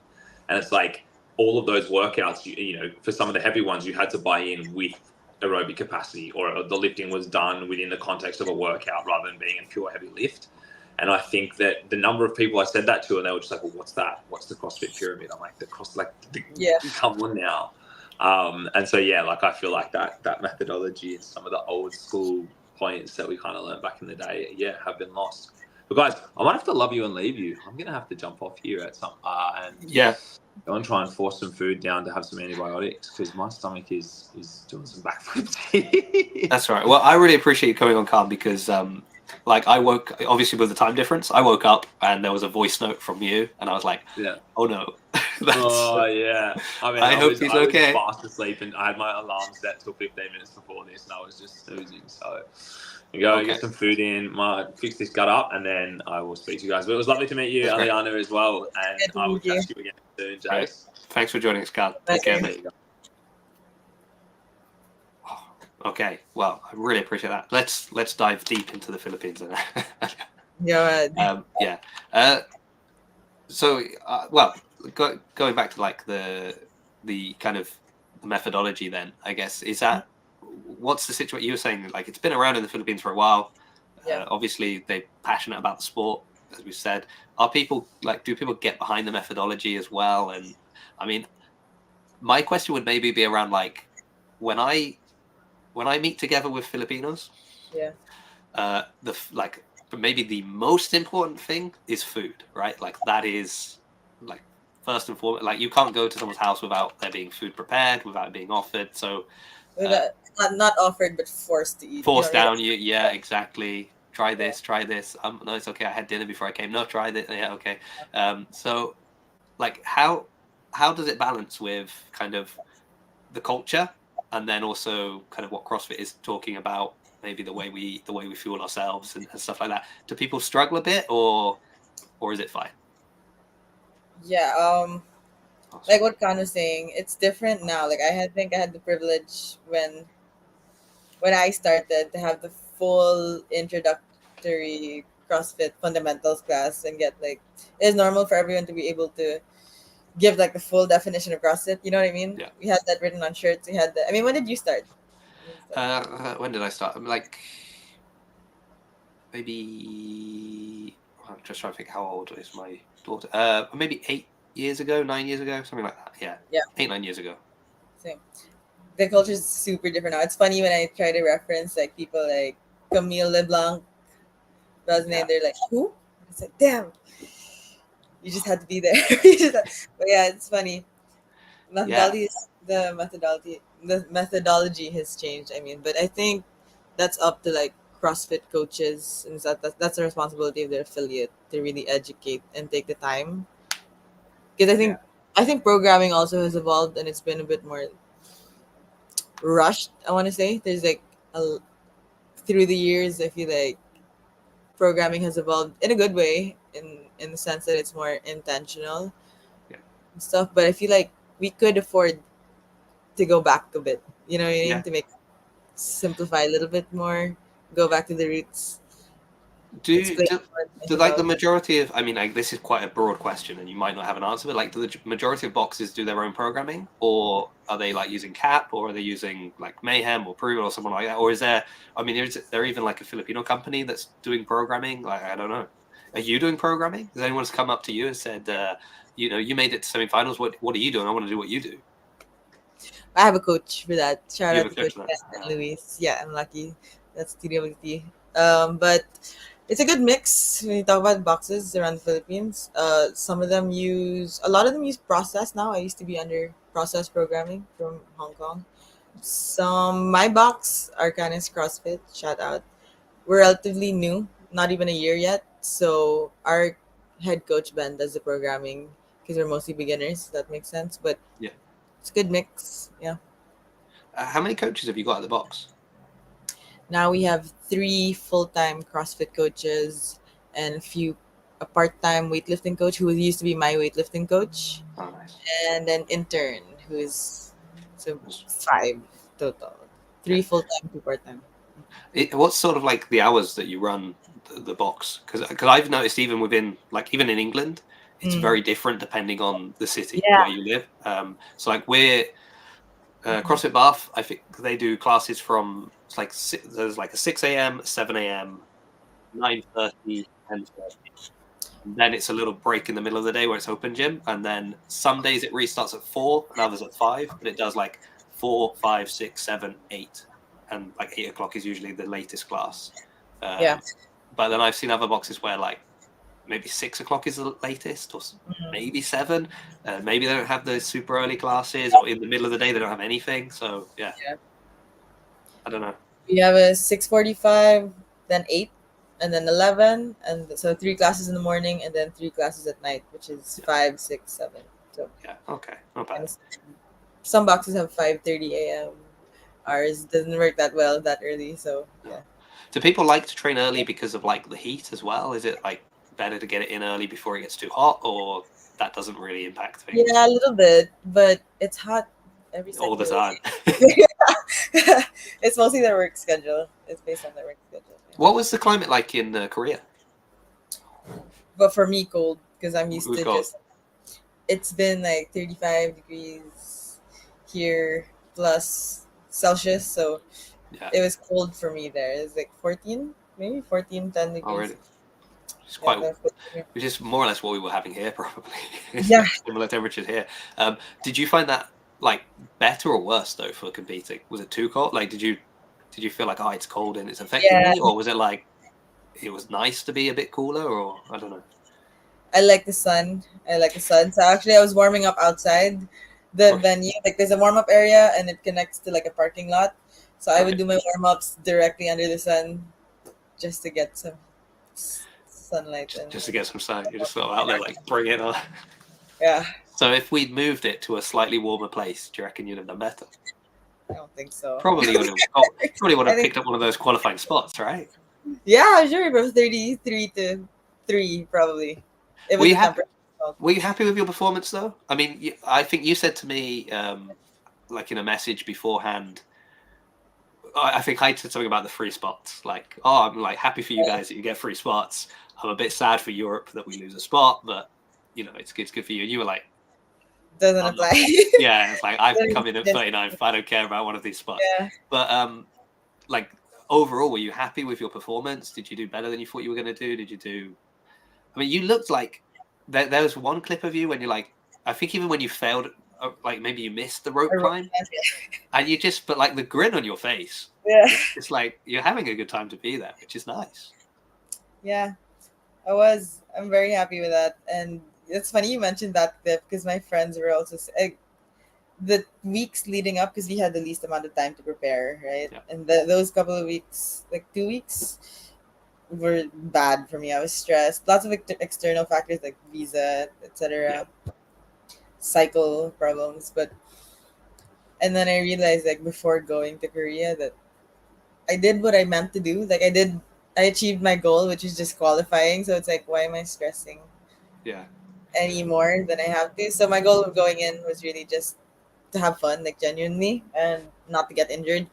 And it's like, all of those workouts, you know, for some of the heavy ones, you had to buy in with aerobic capacity, or the lifting was done within the context of a workout rather than being a pure heavy lift. And I think that the number of people I said that to, and they were just like, well, what's that? What's the CrossFit pyramid? I'm like, come on now. And so, yeah, like, I feel like that methodology and some of the old school points that we kind of learned back in the day, have been lost. But guys, I might have to love you and leave you. I'm going to have to jump off here at some, and go and try and force some food down to have some antibiotics, because my stomach is doing some backflips. That's all right. Well, I really appreciate you coming on, Carl, because like, I woke, obviously with the time difference, I woke up and there was a voice note from you, and I was like, oh no. I mean, I hope he's okay. I was fast asleep, and I had my alarm set till 15 minutes before this, and I was just snoozing. So you go get some food in, fix this gut up, and then I will speak to you guys. But it was lovely to meet you, Aliana, as well, and I will catch you again soon, Jace. Right. Thanks for joining us, Carl. Take care, mate. Okay, well, I really appreciate that. Let's dive deep into the Philippines. So, going back to like the kind of methodology, then I guess, is that what's the situation? You were saying, like, it's been around in the Philippines for a while. Obviously, they're passionate about the sport, as we said. Do people get behind the methodology as well? And I mean, my question would maybe be around, like, when I meet together with Filipinos, maybe the most important thing is food, right? Like, that is, like, first and foremost. Like, you can't go to someone's house without there being food prepared, without it being offered. So, not offered, but forced to eat. Forced down you. Yeah, exactly. Try this. No, it's okay. I had dinner before I came. No, try this. Yeah, okay. So, like, how does it balance with kind of the culture, and then also kind of what CrossFit is talking about, maybe the way we fuel ourselves and stuff like that? Do people struggle a bit, or is it fine? Like what Khan was saying, it's different now. Like, I think I had the privilege when I started to have the full introductory CrossFit fundamentals class, and get, like, it's normal for everyone to be able to give, like, the full definition of CrossFit. You know what I mean? Yeah. We had that written on shirts. We had that. I mean, when did you start? When did I start? Like, maybe, I'm just trying to think, how old is my daughter? Maybe 8 years ago, 9 years ago, something like that. Yeah. 8-9 years ago. Same. The culture is super different now. It's funny when I try to reference, like, people like Camille LeBlanc, they're like, who? It's like, damn, you just had to be there. But yeah, it's funny. The methodology has changed. I mean, but I think that's up to, like, CrossFit coaches, and that's the responsibility of their affiliate to really educate and take the time. Because I think programming also has evolved, and it's been a bit more rushed, I want to say. There's, like, through the years, I feel like programming has evolved in a good way, in the sense that it's more intentional and stuff. But I feel like we could afford to go back a bit. You know, you Yeah. need to simplify a little bit more, go back to the roots. Do Explain do, what do it's like the about. majority of, I mean, like this is quite a broad question, and you might not have an answer, but like, do the majority of boxes do their own programming, or are they like using CAP, or are they using like Mayhem or Prove or someone like that, or is there? I mean, is there even like a Filipino company that's doing programming? Like, I don't know. Are you doing programming? Has anyone come up to you and said, you know, you made it to semifinals. What are you doing? I want to do what you do. I have a coach for that. Shout You out have a to coach Coach for that. Ben and Luis. Yeah, I'm lucky. That's TWT. But it's a good mix when you talk about boxes around the Philippines. A lot of them use process now. I used to be under process programming from Hong Kong. My box, Arcanis CrossFit, shout out. We're relatively new, not even a year yet. So our head coach Ben does the programming because we're mostly beginners. If that makes sense. But Yeah. it's a good mix. Yeah. How many coaches have you got at the box? Now we have 3 full-time CrossFit coaches and a part-time weightlifting coach who used to be my weightlifting coach, Oh, nice. and an intern who's so That's- 5 total. 3 Yeah. full-time, 2 part-time. What's sort of like the hours that you run the box? Because I've noticed even within like even in England, it's Mm. very different depending on the city Yeah. where you live. So like we're CrossFit Bath. I think they do classes from it's like there's like a 6 a.m., 7 a.m., 9:30, 10:30. And then it's a little break in the middle of the day where it's open gym, and then some days it restarts at 4 and others at 5. But it does like 4, 5, 6, 7, 8, and like 8 o'clock is usually the latest class. Yeah. But then I've seen other boxes where like maybe 6 o'clock is the latest, or maybe 7. Maybe they don't have the super early classes, or in the middle of the day they don't have anything. So yeah, I don't know. We have a 6:45, then 8, and then 11, and so 3 classes in the morning and then 3 classes at night, which is 5, 6, 7. So Yeah, okay, not bad. some boxes have 5:30 a.m. Ours doesn't work that well that early, so yeah. Do people like to train early because of like the heat as well? Is it like better to get it in early before it gets too hot, or that doesn't really impact things Yeah, a little bit, but it's hot every all second the of time? the day. It's mostly their work schedule. It's based on their work schedule. Yeah. What was the climate like in Korea? But for me, cold because I'm It used was to cold. it's been like 35 degrees here plus Celsius, so Yeah, it was cold for me there. It's like 14, maybe 14, 10 degrees. already. It's Yeah, quite, that's cold for me. which is more or less what we were having here, probably. It's Yeah. similar temperatures here. Did you find that like better or worse though for competing? Was it too cold? Like, did you feel like, oh, it's cold and it's affecting Yeah, me, or was it like it was nice to be a bit cooler, or I don't know? I like the sun. I like the sun. So actually, I was warming up outside the Okay. venue. Like, there's a warm up area, and it connects to like a parking lot. So I would Okay. do my warm ups directly under the sun, just to get some sunlight. And Just to get some sun, you're just sort of out there like bring it on. yeah, So if we'd moved it to a slightly warmer place, do you reckon you'd have done better? I don't think so. Probably would have I think picked up one of those qualifying spots, right? yeah, sure, bro. 33 to 3 probably. It Were was you the happy? temperature. Were you happy with your performance though? I mean, I think you said to me, like in a message beforehand. I think I said something about the free spots. Like, oh, I'm like happy for you guys that you get free spots. I'm a bit sad for Europe that we lose a spot, but you know, it's good for you. And you were like, Doesn't I'm not. apply. Yeah, it's like I've come in at 39th. I don't care about one of these spots. Yeah. But like overall, were you happy with your performance? Did you do better than you thought you were going to do? Did you do? I mean, you looked like there was one clip of you when you're like, I think even when you failed, like maybe you missed the rope climb, and you just, but like the grin on your face, Yeah. it's like you're having a good time to be there, which is nice. Yeah, I was. I'm very happy with that. And it's funny you mentioned that clip because my friends were also the weeks leading up because we had the least amount of time to prepare, right? Yeah. And those couple of weeks, like 2 weeks, were bad for me. I was stressed. Lots of external factors like visa, etc. Cycle problems, and then I realized like before going to Korea that I did what I meant to do. Like I achieved my goal, which is just qualifying. So it's like, why am I stressing Yeah. any more than I have to? So my goal of going in was really just to have fun, like genuinely, and not to get injured.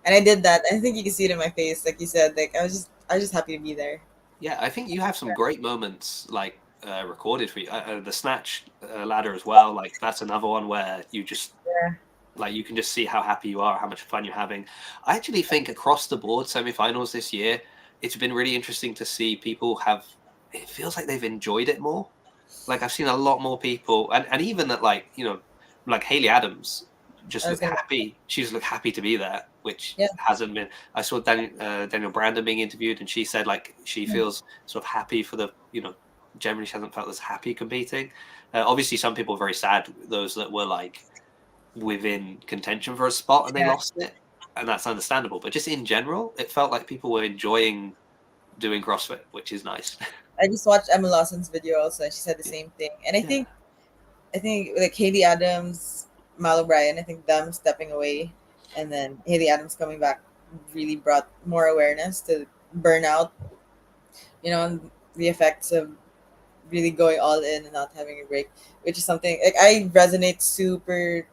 And I did that. I think you can see it in my face, like you said. Like I was just happy to be there. Yeah, I think you have some great moments like recorded for you. The snatch ladder as well. Like that's another one where you just Yeah, like you can just see how happy you are, how much fun you're having. I actually think across the board semifinals this year, it's been really interesting to see people have. It feels like they've enjoyed it more. Like I've seen a lot more people, and even that like like Haley Adams just I was looked gonna. happy. She just looked happy to be there, which Yeah, hasn't been. I saw Daniel Brandon being interviewed, and she said like she feels sort of happy for the generally she hasn't felt as happy competing. Obviously, some people are very sad. Those that were like within contention for a spot and they yeah. lost it, and that's understandable. But just in general, it felt like people were enjoying doing CrossFit, which is nice. I just watched Emma Lawson's video also, and she said the Yeah. same thing. And I Yeah. think like Haley Adams, Mal O'Brien, I think them stepping away, and then Haley Adams coming back really brought more awareness to burnout. And the effects of really going all in and not having a break, which is something like I resonate super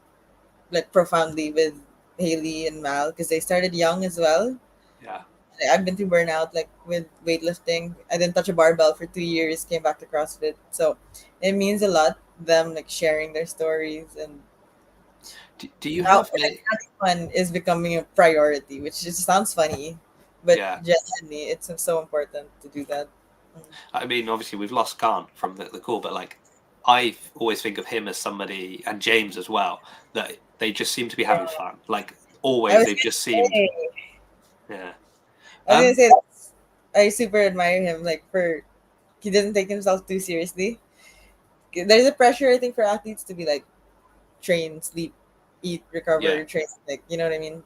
like profoundly with Haley and Mal because they started young as well. Yeah. I've been through burnout like with weightlifting. I didn't touch a barbell for 2 years, came back to CrossFit. So it means a lot them like sharing their stories and Do you now have like, many? having fun is becoming a priority, which just sounds funny, but Yeah. genuinely it's so important to do that. I mean, obviously we've lost Khan from the call, but like I always think of him as somebody, and James as well, that they just seem to be having fun. Like I always, was they've just gonna seemed. say, Yeah. I was gonna Um. say I super admire him like for he doesn't take himself too seriously. There's a pressure I think for athletes to be like train, sleep, eat, Yeah. recover, train, like you know what I mean.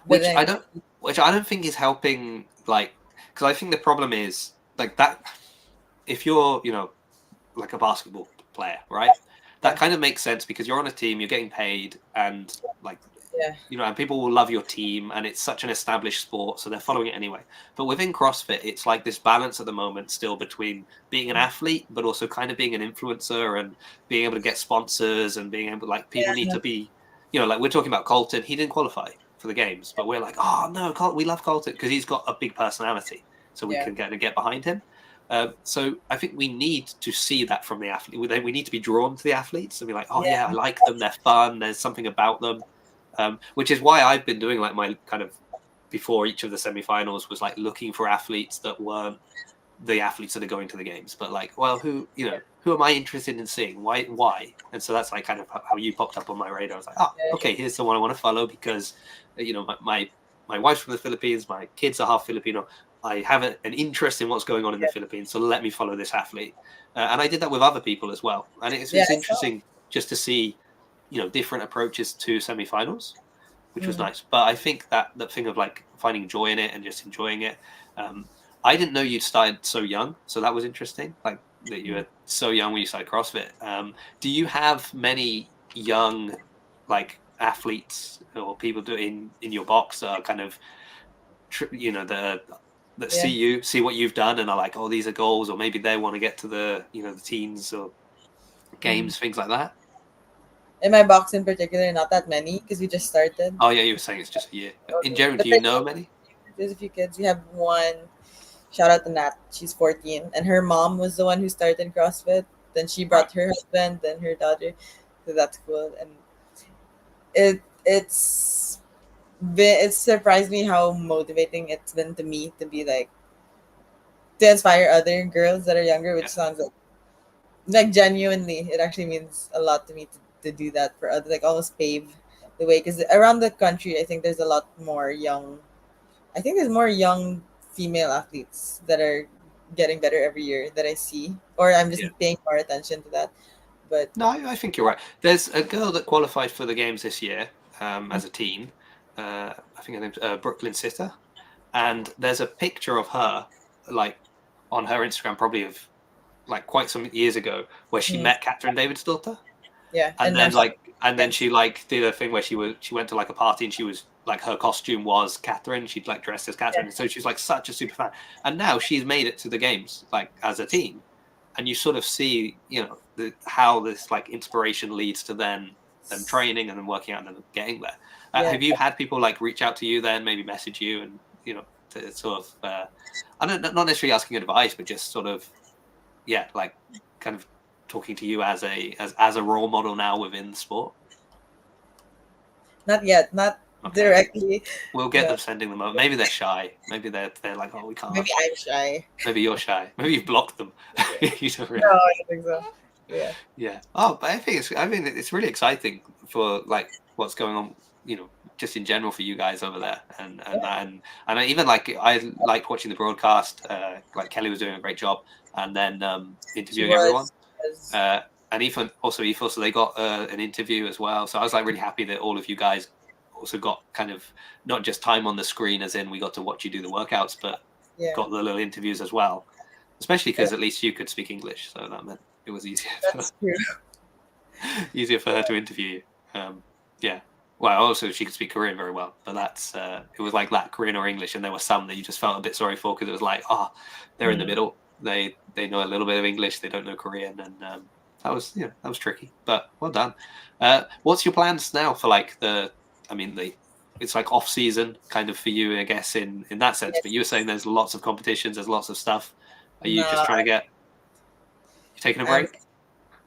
But Which I then don't. Which I don't think is helping. Like, because I think the problem is like that. If you're, like a basketball player, right? That yeah, kind of makes sense because you're on a team, you're getting paid, and like yeah, and people will love your team, and it's such an established sport, so they're following it anyway. But within CrossFit, it's like this balance at the moment still between being an athlete, but also kind of being an influencer and being able to get sponsors and being able like people need yeah, to be, like we're talking about Colton. He didn't qualify for the games, but we're like, oh no, we love Colton because he's got a big personality, so we yeah, can get behind him. So I think we need to see that from the athlete. We need to be drawn to the athletes and be like, oh yeah, I yeah, like them. They're fun. There's something about them, which is why I've been doing like my kind of before each of the semifinals was like looking for athletes that weren't the athletes that are going to the games, but like, well, who am I interested in seeing? Why? And so that's like kind of how you popped up on my radar. I was like, oh, yeah, okay, here's someone I want to follow because, my wife's from the Philippines, my kids are half Filipino. I have an interest in what's going on in the Philippines, so let me follow this athlete. And I did that with other people as well, and yeah. it's I saw. interesting just to see, different approaches to semifinals, which was Mm, nice. But I think that thing of like finding joy in it and just enjoying it. Um, I didn't know you'd started so young, so that was interesting. Like that you mm. were so young when you started CrossFit. Do you have many young like athletes or people in your box that are kind of that Yeah. see what you've done and are like, oh, these are goals, or maybe they want to get to the teens or Mm. games, things like that? In my box in particular, not that many because we just started. Oh yeah, you were saying it's just a year. In general, But do you know many? there's a few kids. We have one. Shout out to Nat. She's 14, and her mom was the one who started CrossFit. Then she Right. brought her husband, then her daughter. So that's cool. And it's surprised me how motivating it's been to me to be like to inspire other girls that are younger, which Yeah. sounds like genuinely it actually means a lot to me to do that for other like almost pave the way because around the country I think there's a lot more young. I think there's more young female athletes that are getting better every year that I see, or I'm just Yeah. paying more attention to that. But No, I think you're right. There's a girl that qualified for the games this year as a teen. I think her name's Brooklyn Sitter, and there's a picture of her, like on her Instagram, probably of like quite some years ago, where she mm, met Catherine David's daughter, yeah, and and now then she like did a thing where she went to like a party and she was like her costume was Catherine. She'd like dressed as Catherine, and so she's like such a super fan. And now she's made it to the games like as a teen, and you sort of see how this like inspiration leads to then and training and then working out and then getting there. Yeah. Have you had people like reach out to you then, maybe message you and, you know, to sort of, I don't, not necessarily asking advice, but just sort of, yeah, like kind of talking to you as a role model now within the sport? Not yet, not Okay. directly. We'll get No. them sending them over. Maybe they're shy. Maybe they're like, oh, we can't. Maybe I'm shy. Maybe you're shy. Maybe you've blocked them. You don't really. No, I don't think so. Yeah. Yeah. Oh, but I mean, it's really exciting for like what's going on, you know, just in general for you guys over there, and I even like I liked watching the broadcast. Like Kelly was doing a great job, and then interviewing everyone. And even also Ethel, so they got an interview as well. So I was like really happy that all of you guys also got kind of not just time on the screen, as in we got to watch you do the workouts, but got the little interviews as well. Especially because at least you could speak English, so that meant it was easier. That's true. Easier for her to interview you. Yeah. Well, also she could speak Korean very well, but that's it was like that, Korean or English, and there were some that you just felt a bit sorry for because it was like, they're in the middle. They know a little bit of English, they don't know Korean, and that was tricky. But well done. What's your plans now for like it's like off season kind of for you, I guess, in that sense. But you were saying there's lots of competitions, there's lots of stuff. Are you just trying to get? You taking a break?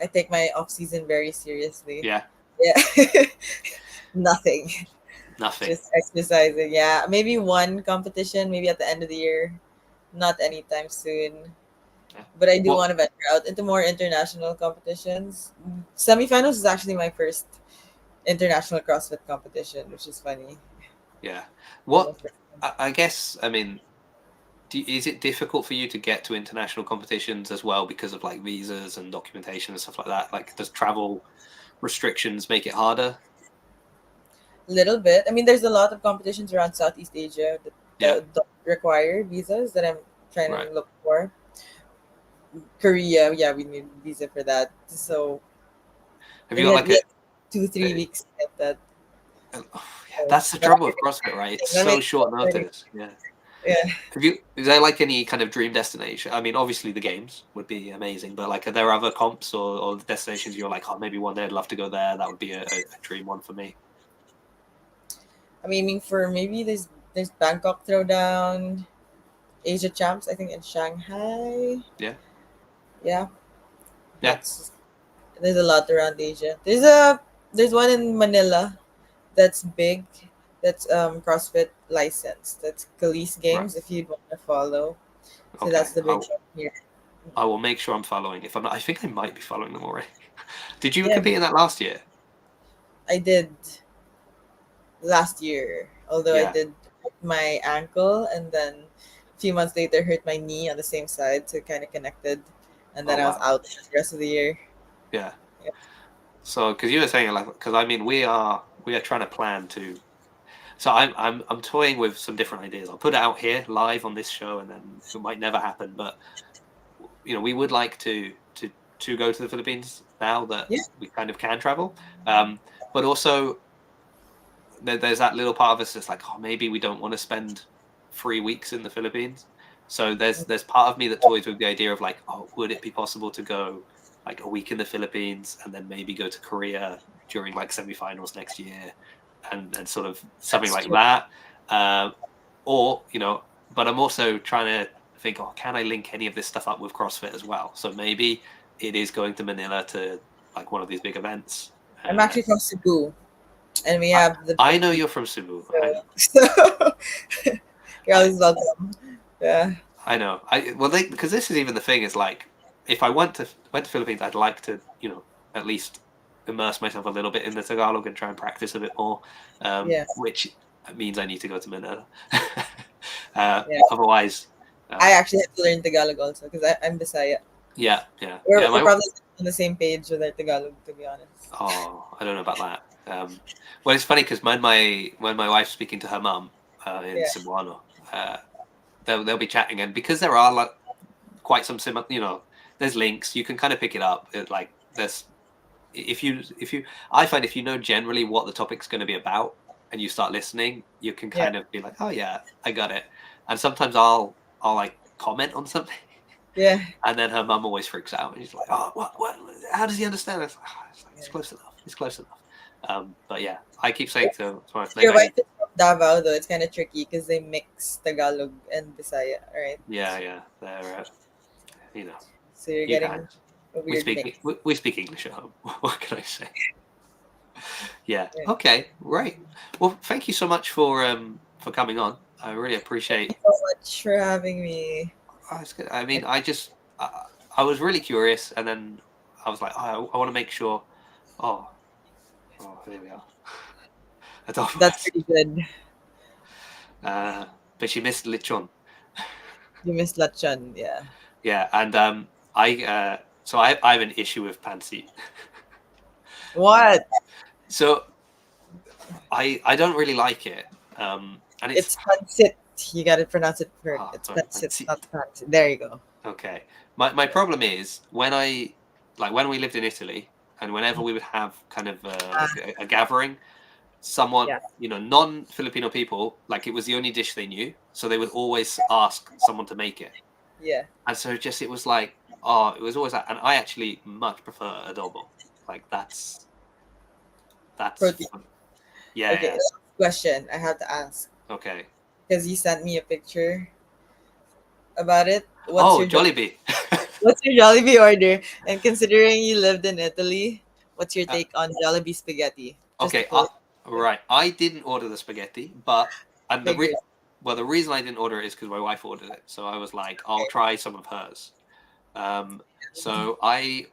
I take my off season very seriously. Yeah. Yeah. Nothing. Nothing. Just exercising. Yeah. Maybe one competition, maybe at the end of the year. Not anytime soon. Yeah. But I do want to venture out into more international competitions. Semifinals is actually my first international CrossFit competition, which is funny. Yeah. What? I guess. I mean, is it difficult for you to get to international competitions as well because of like visas and documentation and stuff like that? Like, does travel restrictions make it harder? A little bit. I mean, there's a lot of competitions around Southeast Asia that don't require visas that I'm trying to look for. Korea, we need visa for that. So have you got like 2-3 weeks to get that. That's the trouble with CrossFit, right? It's so short notice. Yeah. Is there like any kind of dream destination? I mean, obviously the games would be amazing, but like, are there other comps or destinations you're like, maybe one day I'd love to go there? That would be a dream one for me. I'm aiming for maybe there's Bangkok Throwdown, Asia Champs, I think in Shanghai. Yeah. There's a lot around Asia. There's one in Manila that's big. That's CrossFit licensed. That's Khalees Games if you'd want to follow. So that's the big one here. I will make sure I'm following. If I'm not, I think I might be following them already. Did you compete in that last year? I did last year, although I did hurt my ankle, and then a few months later hurt my knee on the same side, so it kind of connected, and then I was out for the rest of the year. Yeah. So, because you were saying like, because I mean, we are trying to plan to. So I'm toying with some different ideas. I'll put it out here live on this show, and then it might never happen. But we would like to go to the Philippines now that we kind of can travel. But also, there's that little part of us that's like, maybe we don't want to spend 3 weeks in the Philippines. So there's part of me that toys with the idea of like, would it be possible to go like a week in the Philippines and then maybe go to Korea during like semifinals next year? And sort of something like that, or but I'm also trying to think, can I link any of this stuff up with CrossFit as well? So maybe it is going to Manila to like one of these big events. I'm actually from Cebu, and we have I know you're from Cebu. So you're always welcome. Yeah. I know. Because this is even the thing is like, if I went to Philippines, I'd like to at least immerse myself a little bit in the Tagalog and try and practice a bit more, which means I need to go to Manila. Otherwise, I actually have to learn Tagalog also because I'm Bisaya. We're probably on the same page with our Tagalog, to be honest. I don't know about that. Well, it's funny because when my wife's speaking to her mum in Cebuano, they'll be chatting, and because there are like quite some similar, there's links, you can kind of pick it up. I find if you know generally what the topic's going to be about and you start listening, you can kind of be like, oh yeah, I got it. And sometimes I'll like comment on something. Yeah. And then her mum always freaks out and she's like, what? How does he understand? It's close enough. It's close enough. But yeah, I keep saying to my wife, Your maybe I wife need, is from Davao, though. It's kind of tricky because they mix Tagalog and Bisaya, right? yeah, they're you know, So you're you getting guys, a weird mix. we speak English at home. What can I say? Yeah. Yeah. Okay. Right. Well, thank you so much for coming on. I really appreciate. Thank you so much for having me. Oh, it's good. I mean, I was really curious, and then I was like, oh, I want to make sure. Oh, here we are. A dolphin That's message. pretty good. But she missed Lichon. You miss Lachan, yeah. Yeah, and so I have an issue with Pansy. What? So I don't really like it. And it's It's pancit. You gotta pronounce it for it's sorry, pancit, Pansy. not pancit. There you go. Okay. My problem is when we lived in Italy and whenever we would have kind of Ah, like a gathering, someone, yeah, non-Filipino people, like it was the only dish they knew, so they would always ask someone to make it. yeah. And so it was like, oh, it was always that. And I actually much prefer adobo. Like that's Protein. yeah, Okay, yeah. last question I have to ask Okay. because you sent me a picture about it. Oh, Jollibee. What's your Jollibee order? And considering you lived in Italy, what's your Uh, take on Jollibee spaghetti? Just to okay, pull it. right. I didn't order the spaghetti, but and Figured. the reason I didn't order it is because my wife ordered it. So I was like, I'll try some of hers. So I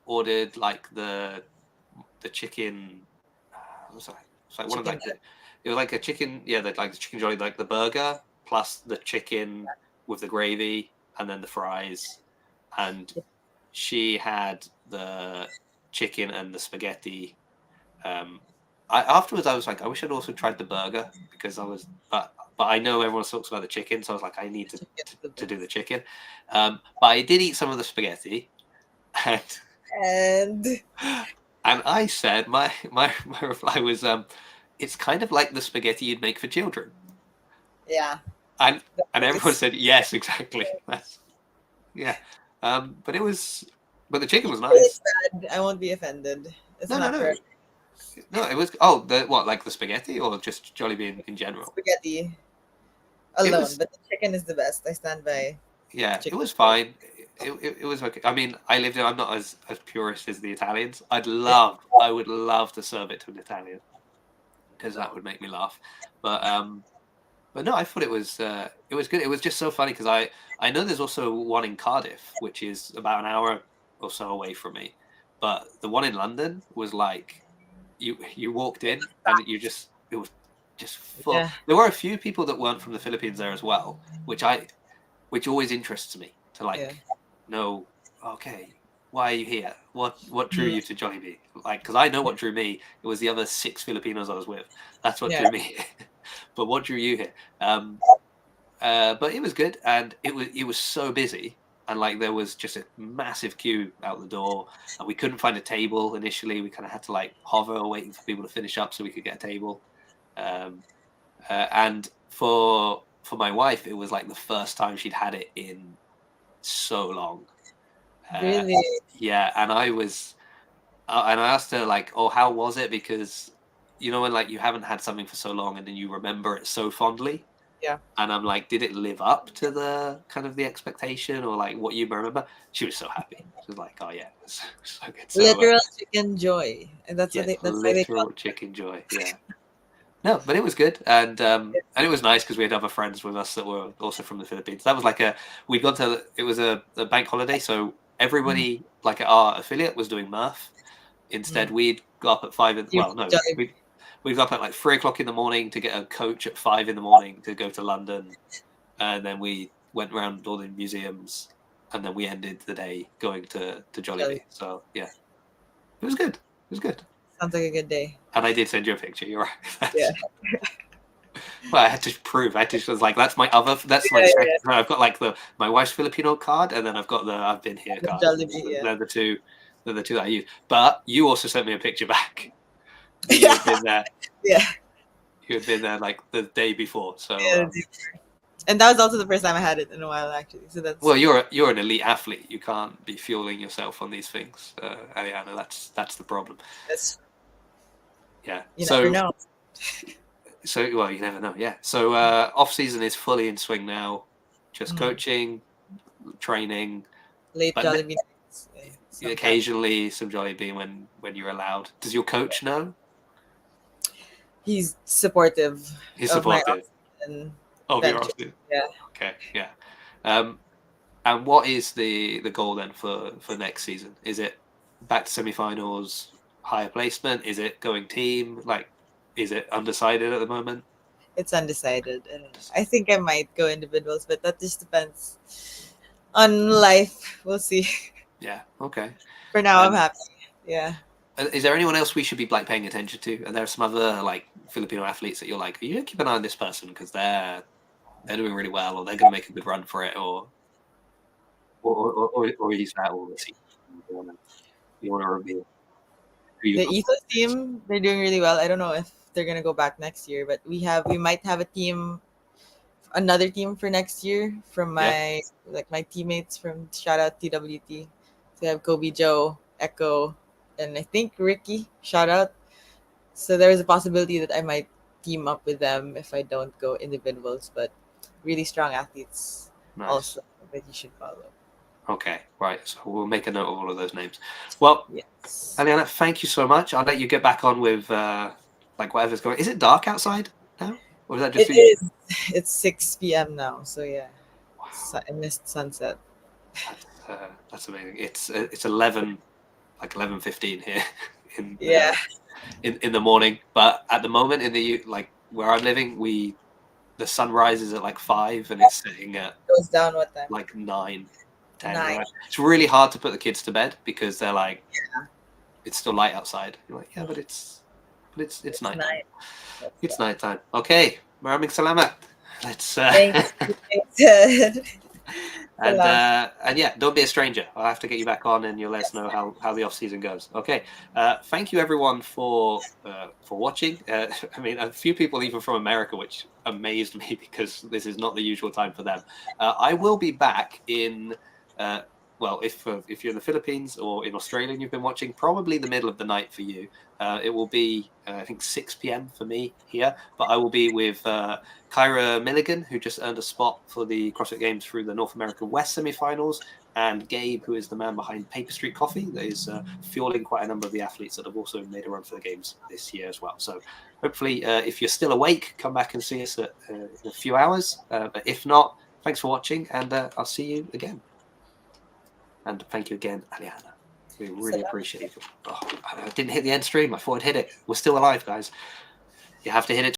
ordered like the chicken. What was that? It's like one of Chicken. like it was like a chicken. Yeah, like the chicken jolly, like the burger plus the chicken with the gravy and then the fries. And she had the chicken and the spaghetti. Afterwards I was like, I wish I'd also tried the burger because but I know everyone talks about the chicken, so I was like, I need Chicken's the to do the best. chicken. But I did eat some of the spaghetti, and And I said my reply was it's kind of like the spaghetti you'd make for children, yeah, and everyone it's said yes, exactly. That's yeah. But but the chicken was it's nice. bad. I won't be offended. It's No, no, not for no. No, it was. Oh, the what? Like the spaghetti, or just Jollibee in general? spaghetti It alone, was. but the chicken is the best. I stand by Yeah, it chicken. was fine. It was okay. I mean, I'm not as purist as the Italians. Yeah, I would love to serve it to an Italian because that would make me laugh. But no, I thought it was good. It was just so funny because I know there's also one in Cardiff, which is about an hour or so away from me. But the one in London was like you walked in and it was just full. yeah, There were a few people that weren't from the Philippines there as well, which always interests me to yeah. like know. Okay, why are you here? What drew Mm, you to Jollibee? Like, because I know what drew me. It was the other 6 Filipinos I was with. That's what yeah, drew me. But what drew you here? But it was good, and it was so busy, and like there was just a massive queue out the door, and we couldn't find a table initially. We kind of had to like hover, waiting for people to finish up so we could get a table. Um, and for my wife, it was like the first time she'd had it in so long. Uh, really. yeah, and I asked her like, "Oh, how was it?" Because when like you haven't had something for so long, and then you remember it so fondly. Yeah, And I'm like, did it live up to the kind of the expectation or like what you remember? She was so happy. She was like, oh yeah, it was so good. So literal chicken joy, and that's what yeah, they. That's why they call literal chicken joy. Yeah. No, but it was good, it. and it was nice because we had other friends with us that were also from the Philippines. That was like we'd gone to it was a bank holiday, so Mm, everybody like our affiliate was doing Murph. Instead, mm. we'd got up at five. You Well, no, Jollibee. we got up at like 3 o'clock in the morning to get a coach at 5 in the morning to go to London, and then we went around all the museums, and then we ended the day going to Jollibee. Jollibee. So yeah, it was good. It was good. Sounds like a good day. And I did send you a picture. You're right. Yeah, Well, I had to prove. I had to was like, that's my other. That's my yeah, second. yeah. I've got like my wife's Filipino card, and then I've got the I've been here The card. Jollibee. Yeah, They're the two. They're the two that I use. But you also sent me a picture back that you yeah, had been there. yeah. You had been there like the day before. So, Yeah, and that was also the first time I had it in a while, actually. So that's well, you're an elite athlete. You can't be fueling yourself on these things, Aliana. That's the problem. that's Yeah. You so never know. So well, you never know. Yeah. So off season is fully in swing now. Just coaching, training, Late but Jollibee nights. Sometimes. occasionally some Jollibee when you're allowed. Does your coach know? He's supportive He's of my supportive off-season of your venture. off season. Yeah. Okay. Yeah. And what is the goal then for next season? Is it back to semifinals, higher placement? Is it going team? Like, is it undecided at the moment? It's undecided. And I think I might go individuals, but that just depends on life. We'll see. Yeah. Okay. For now, I'm And happy. Yeah. is there anyone else we should be like paying attention to? Are there some other like Filipino athletes that you're like, you keep an eye on this person because they're doing really well, or they're going to make a good run for it, or is that all the secret? You want to reveal who you The got? Ethos team, they're doing really well. I don't know if they're gonna go back next year, but we might have another team for next year from Yeah. my teammates from shout out TWT. So we have Kobe, Joe, Echo, and I think Ricky. Shout out. So there is a possibility that I might team up with them if I don't go individuals, but really strong athletes Nice. also that you should follow. Okay, right. So we'll make a note of all of those names. Well, Yes. Aliana, thank you so much. I'll let you get back on with like whatever's going. Is it dark outside now, or is that just It for you? is. It's 6 p.m. now, so yeah. Wow, I missed sunset. that's amazing. It's 11:15 here in Yeah. in the morning. But at the moment in the like where I'm living, the sun rises at like 5 and it's setting at Goes down what time? like 9, 10. 9. Right? It's really hard to put the kids to bed because they're like, it's still light outside. You're like, yeah, but it's nighttime. 9. It's nighttime. Okay, maraming salamat. Let's Thanks. Thanks. and yeah, don't be a stranger. I'll have to get you back on, and you'll let us know how the off season goes. Okay. Thank you everyone for watching. I mean, a few people even from America, which amazed me because this is not the usual time for them. I will be back in. Well, if you're in the Philippines or in Australia and you've been watching, probably the middle of the night for you. It will be, I think, 6 p.m. for me here. But I will be with Kyra Milligan, who just earned a spot for the CrossFit Games through the North American West semifinals, and Gabe, who is the man behind Paper Street Coffee, that is fueling quite a number of the athletes that have also made a run for the Games this year as well. So hopefully, if you're still awake, come back and see us in a few hours. But if not, thanks for watching, and I'll see you again. And thank you again, Aliana. We really appreciate it. Oh, I didn't hit the end stream. I thought I'd hit it. We're still alive, guys. You have to hit it